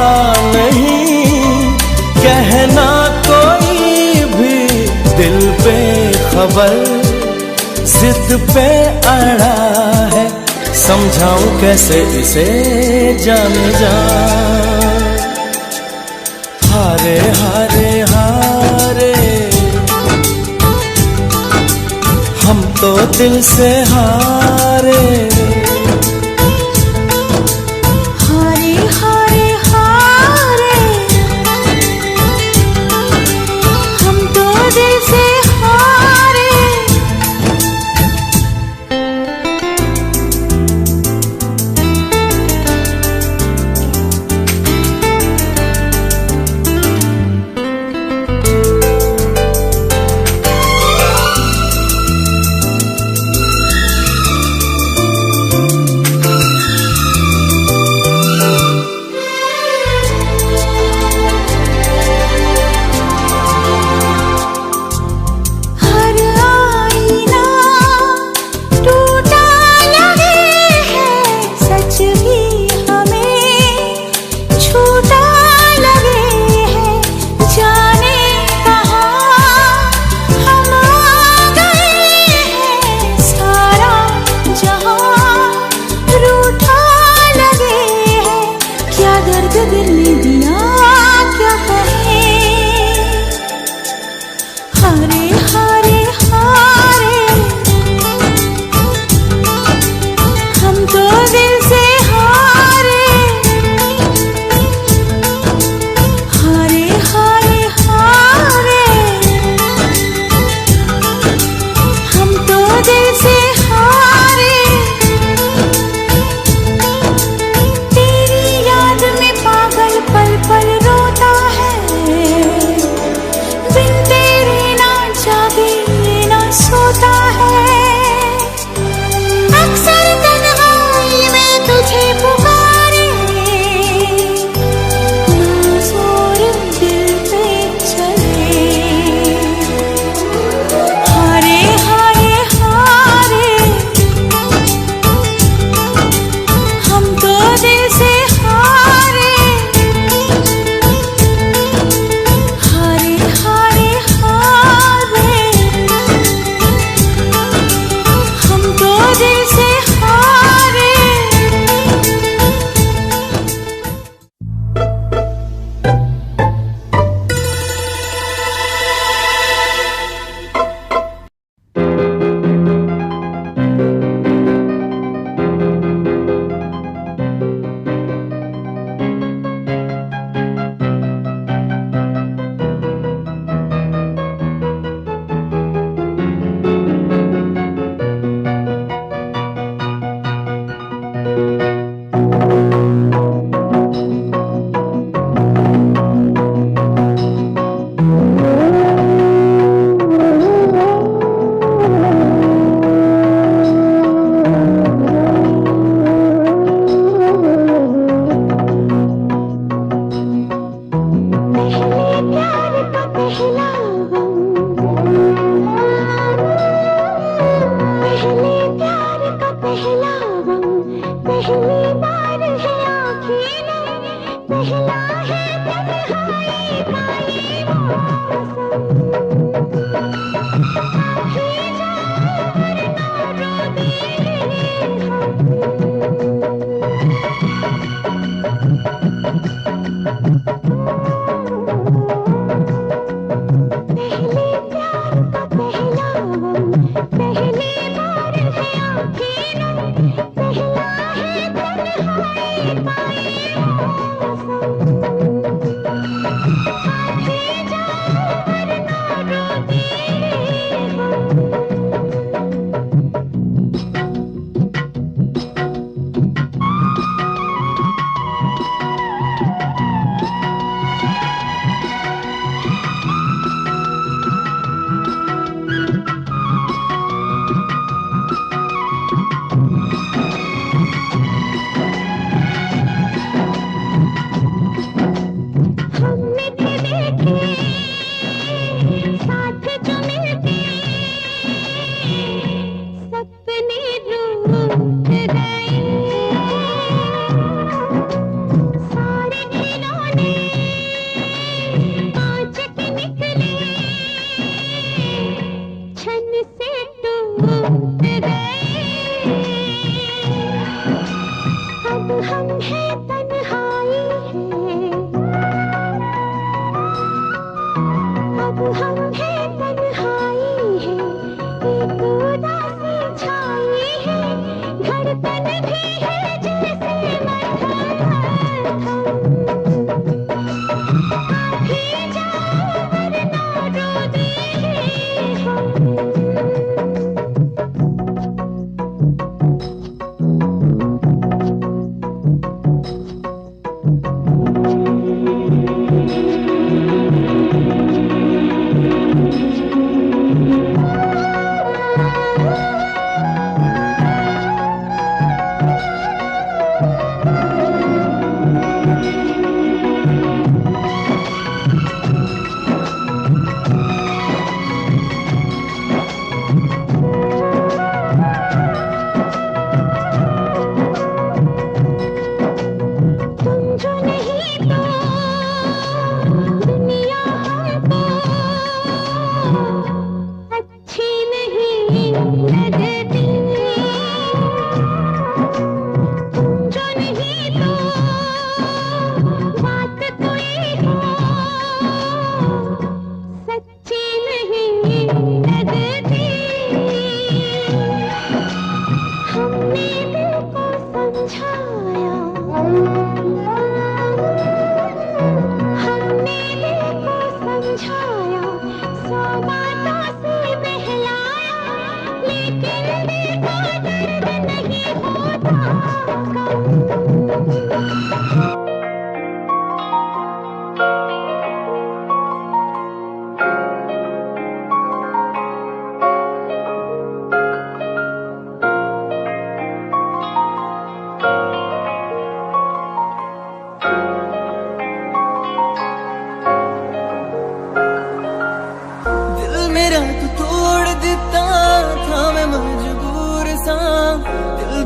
नहीं कहना कोई भी, दिल पे खबर जिद पे अड़ा है। समझाऊं कैसे इसे जान जा। हारे हारे हारे हम तो दिल से हारे। हारे हारे हारे हम तो दिल से हारे।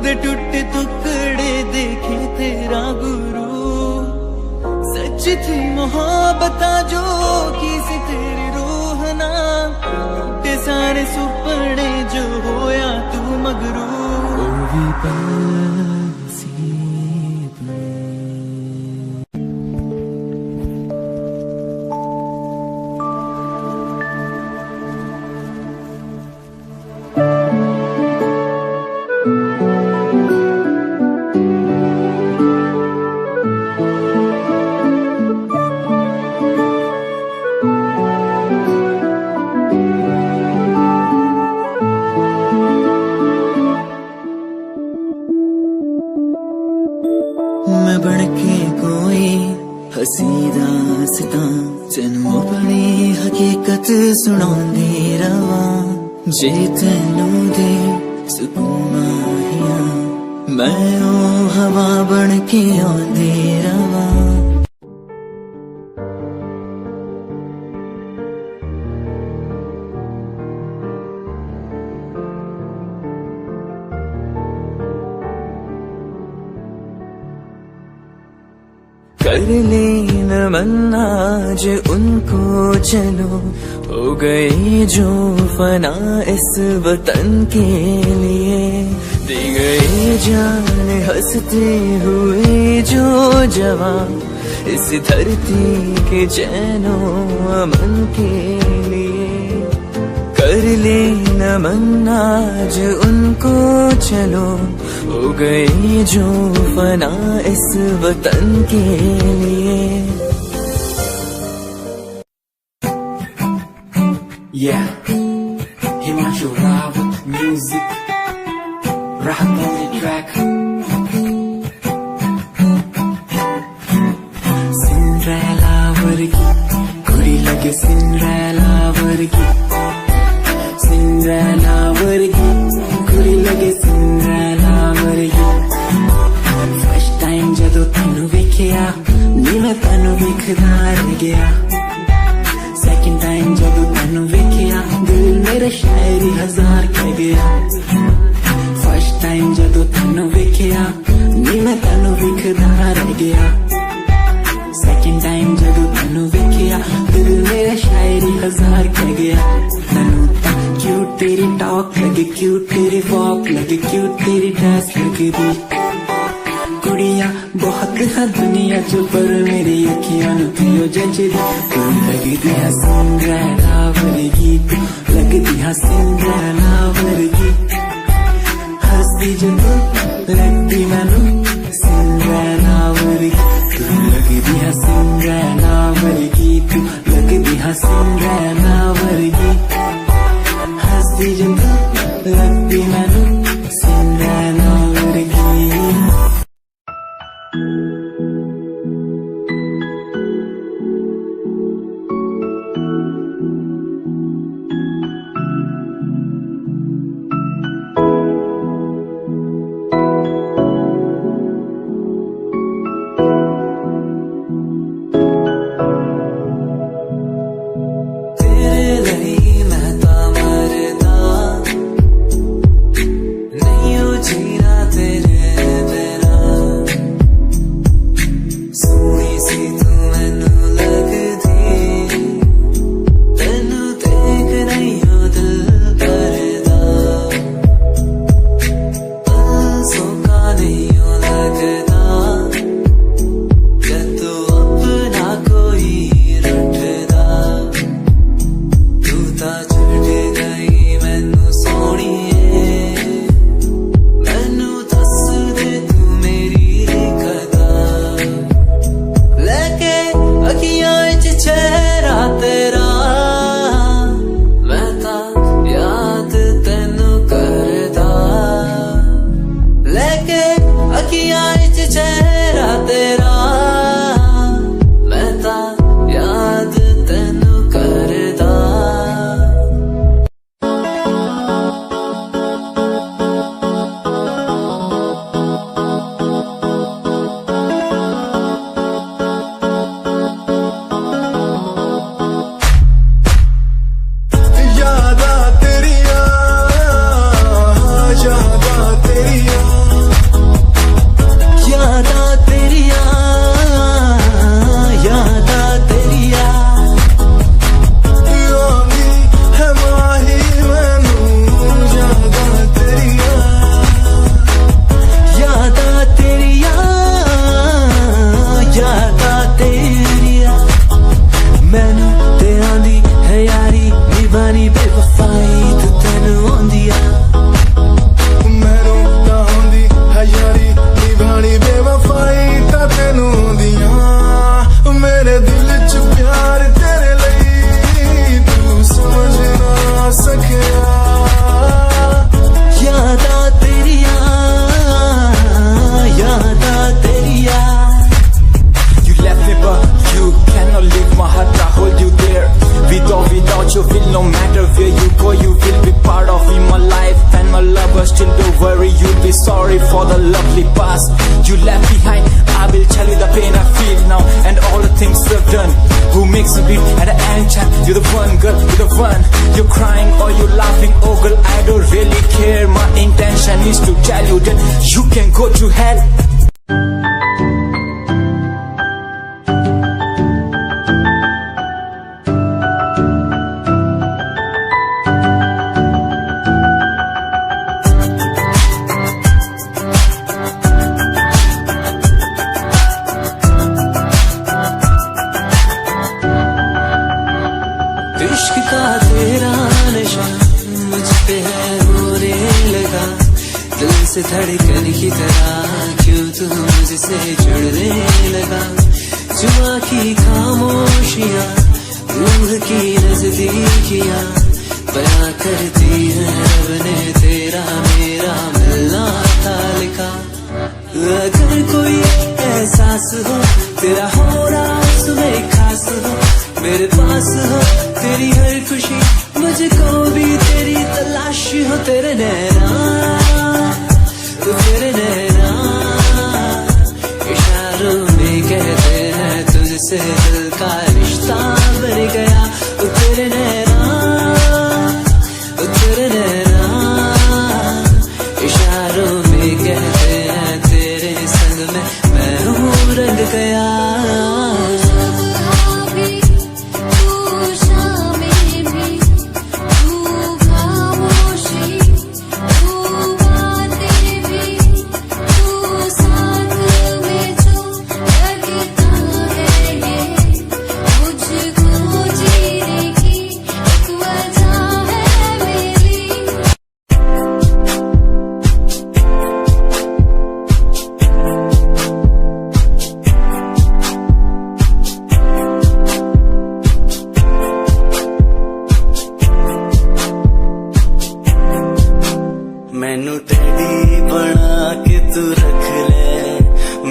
दे टूटे टुकड़े देखे तेरा गुरु। सच थी मोहब्बत जो की सी तेरी रूह ना, ते सारे सुपने जो होया तू मगरू। मैं बनके कोई हसी दास्तां तेनू अपनी हकीकत सुनांदी रवा। जे तेनू दे सुकून माहिया मैं ओ हवा बनके आंदी रवा। कर लेना मन्ना जो उनको चलो, हो गए जो फना इस वतन के लिए। दे गए जान हंसते हुए जो जवान इस धरती के चैनो अमन के लिए। कर लेना मन्ना जो उनको चलो, हो गए जो फना इस वतन के लिए। Yeah, Himanshu Rawat music, Rahat on the track. Cinderella vargi, kudi lage Cinderella vargi. Cinderella vargi, kudi lage Cinderella vargi. First time jadoo tenu vekhya, ni main tenu vekhda reh gaya. Second time जदों तैनू वेखिया दिल मेरा शायरी हजार कह गया। First time जदों तैनू वेखिया नी मैं तैनू वेखदा रह गया। Second time जदों तैनू वेखिया दिल मेरा शायरी हजार कह गया। तैनू तां क्यूट तेरी टॉक लगे, क्यूट तेरी वॉक लगे, क्यूट तेरी ड्रेस लगे दी। कुड़िया बहुत है दुनिया च पर मेरी अखियां नू थियो जचदी। तू लगदी है सिंड्रेला वर्गी, तू लगदी है सिंड्रेला वर्गी। हंसदी जदों लगदी मैनू सिंड्रेला वर्गी। तू लगदी है सिंड्रेला वर्गी, तू लगदी है सिंड्रेला वर्गी। हंसदी जदों लगदी मैनू सिंड्रेला वर्गी। मैनू ते आंदी है यारी निभानी बेवफाई तू तेनू आंदी आ मैनू तां आंदी है यारी निभानी बेवफाई तां तेनू आंदी आ मेरे दिल च प्यार तेरे लई तू समझ ना सकिया यादा तेरिया You left me but you cannot leave my heart, I hold you there. Without you will no matter where you go, you will be part of me, my life and my lover. Still don't worry, you'll be sorry for the lovely past you left behind. I will tell you the pain I feel now and all the things you've done. Who makes a beat at any time? You're the one, girl, you're the one. You're crying or you're laughing, oh girl, I don't really care. My intention is to tell you that you can go to hell. इश्क का तेरा नशा मुझ पे है होने लगा दिल से धड़कन की तरह क्यों तू मुझसे जुड़ने लगा जुआ की खामोशियां रूह की नजदीकियां बयां करती है रब ने तेरा मेरा मिलना था लिखा अगर कोई एहसास हो तेरा होना सुबह खास हो मेरे पास हो तेरी हर खुशी मुझको भी तेरी तलाश हो तेरे नैना इशारों में कहते हैं तुझसे दिल का रिश्ता बन गया तेरे नैना इशारों में कहते हैं तेरे संग में मैं हूँ रंग गया मैनू टेडी बना के तू रख ले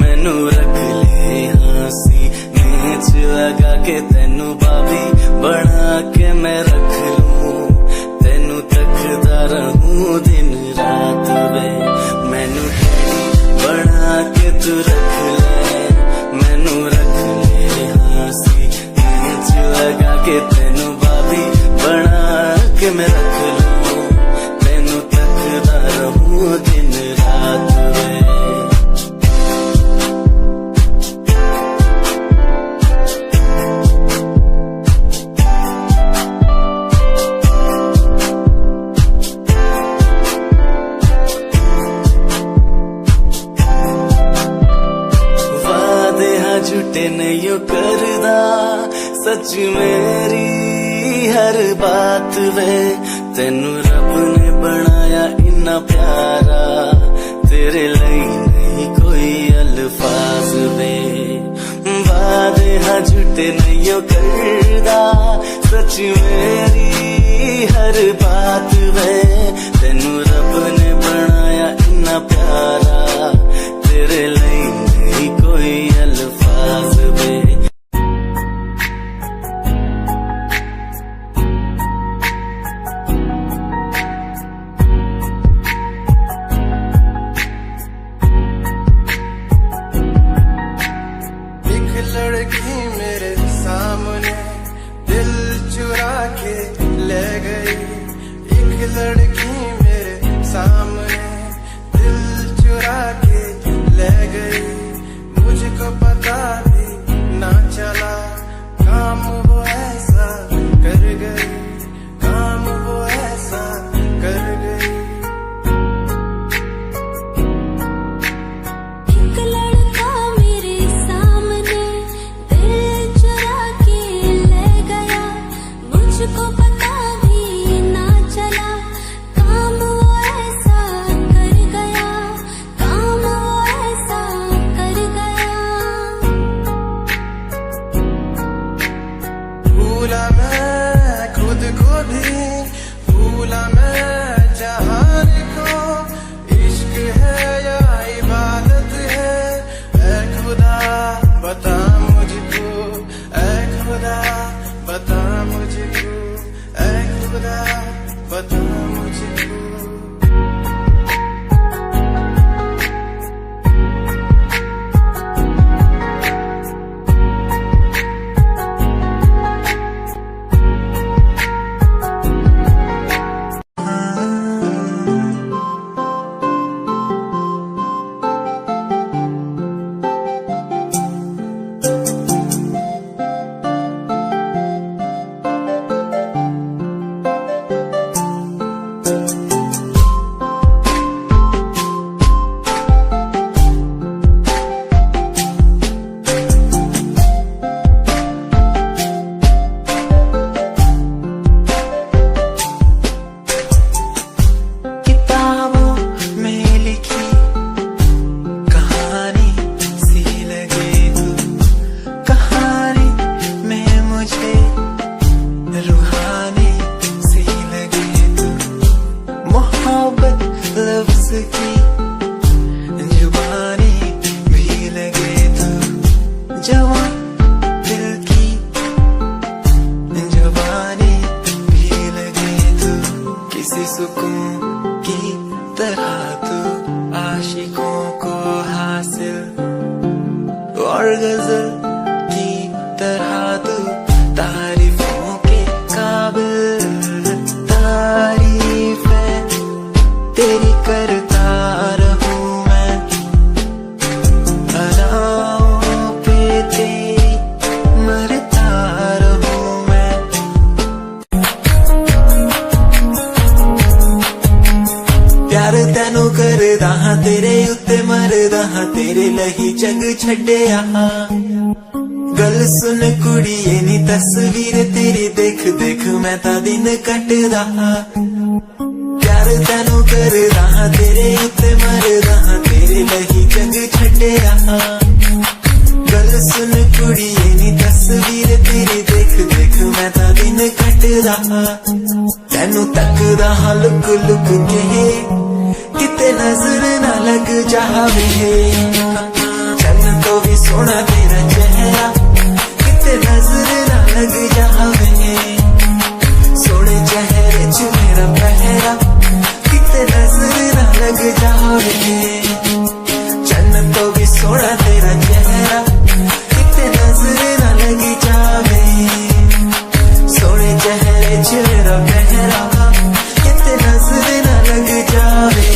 मैनू रख ले हंसी नीच लगा के तेनू बाबी बना के मैं रख लूं तेनू तकदा रहूं दिन रात वे मैनू टेडी बना के तू रख ले मैनू रख ले हंसी नीच लगा के तेनू बाबी बना के मैं रख लूं दिन रात वादे हाँ झूठे नहीं करदा सच मेरी हर बात वे तेनू रब ने बनाया इन्ना प्यारा तेरे लिए नहीं कोई अल्फाज वे वादे हाँ झूठे नहीं करदा सच मेरी हर बात वे तेनू रब ने बनाया इन्ना प्यारा तेरे लिए नहीं कोई अल्फाज वे लड़की मेरे सामने दिल चुरा के ले गई एक लड़की मेरे सामने दिल चुरा के ले गई भूला मैं खुद को भी, भूला मैं जहान को। इश्क है या इबादत है, ऐ खुदा बता मुझको, ऐ खुदा बता मुझको, ऐ खुदा बता मुझको। गल सुन कुड़िए नी तस्वीर तेरी देख देख मैं ता दिन कटदा। प्यार तैनू करदा हां तेरे उत्ते मरदा हां तेरे लही जग छड्डिया। गल सुन कुड़िए नी तस्वीर तेरी देख देख मैं ता दिन कटदा। तैनू तकदा हां लुक लुक के किते नजर ना लग जावे। चन्न तो भी सोना तेरा चेहरा किते नजर ना लग जावे। सोने चेहरे च मेरा पहरा किते नजर ना लग जावे। चन्न तो भी सोना तेरा चेहरा किते नजर ना लग जावे। सोने चेहरे च मेरा पहरा किते नजर ना लग जावे।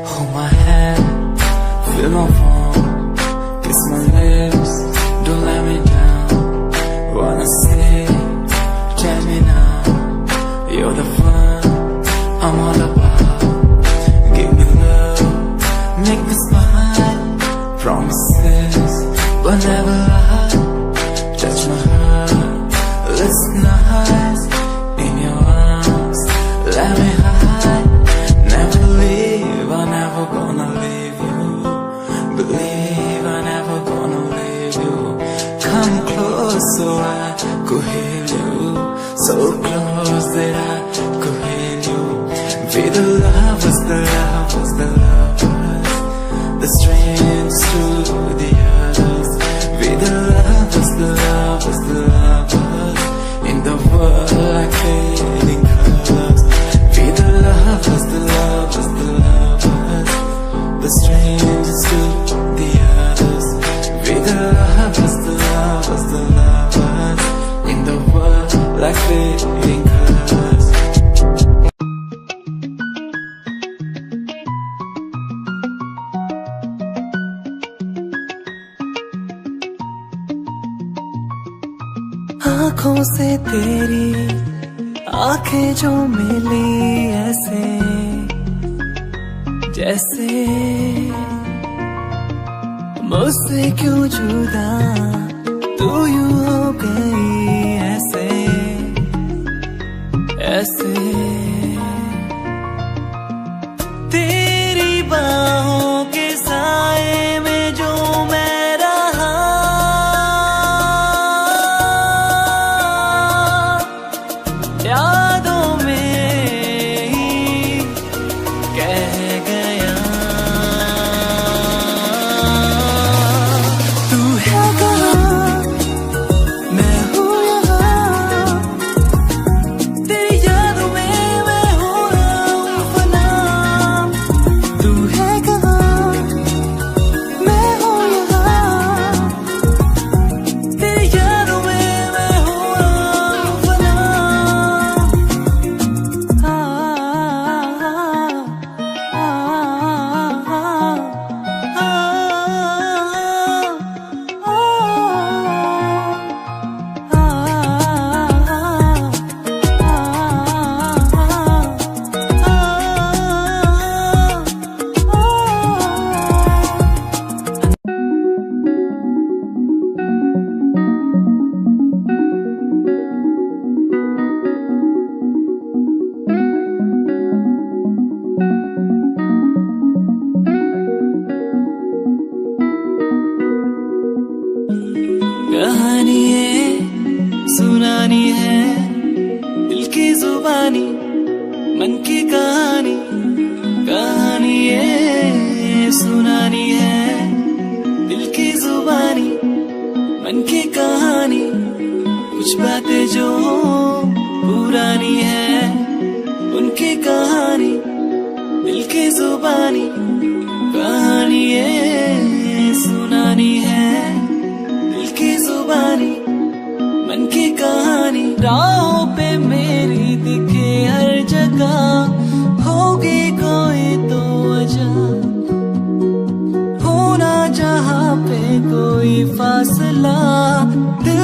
Hold my hand, feel my palm, kiss my lips, don't let me down. Wanna say, tell me now, you're the fun I'm all about. Give me love, make me smile, promises, but never lie. Touch my heart, listen nice, in your arms, let me hide. Never leave, I'm never gonna leave you. Believe I'm never gonna leave you. Come close so I could heal you. So close that I could heal you. Be the lovers, the lovers, the lovers, the strangers to the others. Be the lovers, the lovers, the lovers, in the world like fading colors. Be the lovers, the lovers, the lovers, the strangers to the others. Be the lovers, the lovers, the lovers, in the world like fading colors. आंखों से तेरी आंखें जो मिली ऐसे जैसे मुझसे क्यों जुदा तू यूं हो गई ऐसे ऐसे तेरी बाहों के साए में जो मैं रहा यादों में ही कह गया तू है कहाँ मैं हूँ यहाँ तेरी यादों में मैं हो रहा हूँ फना तू है कहाँ मैं हूँ यहाँ तेरी यादों में मैं हो रहा हूँ फना कहानी है सुनानी है दिल की जुबानी मन की कहानी कहानी है सुनानी है दिल की जुबानी मन की कहानी कुछ बातें जो पुरानी है उनकी कहानी दिल की जुबानी कहानी है सुनानी है दिल की जुबानी मन की कहानी राहों पे मेरी दिखे हर जगह होगी कोई तो वजह होना जहाँ पे कोई फासला दिल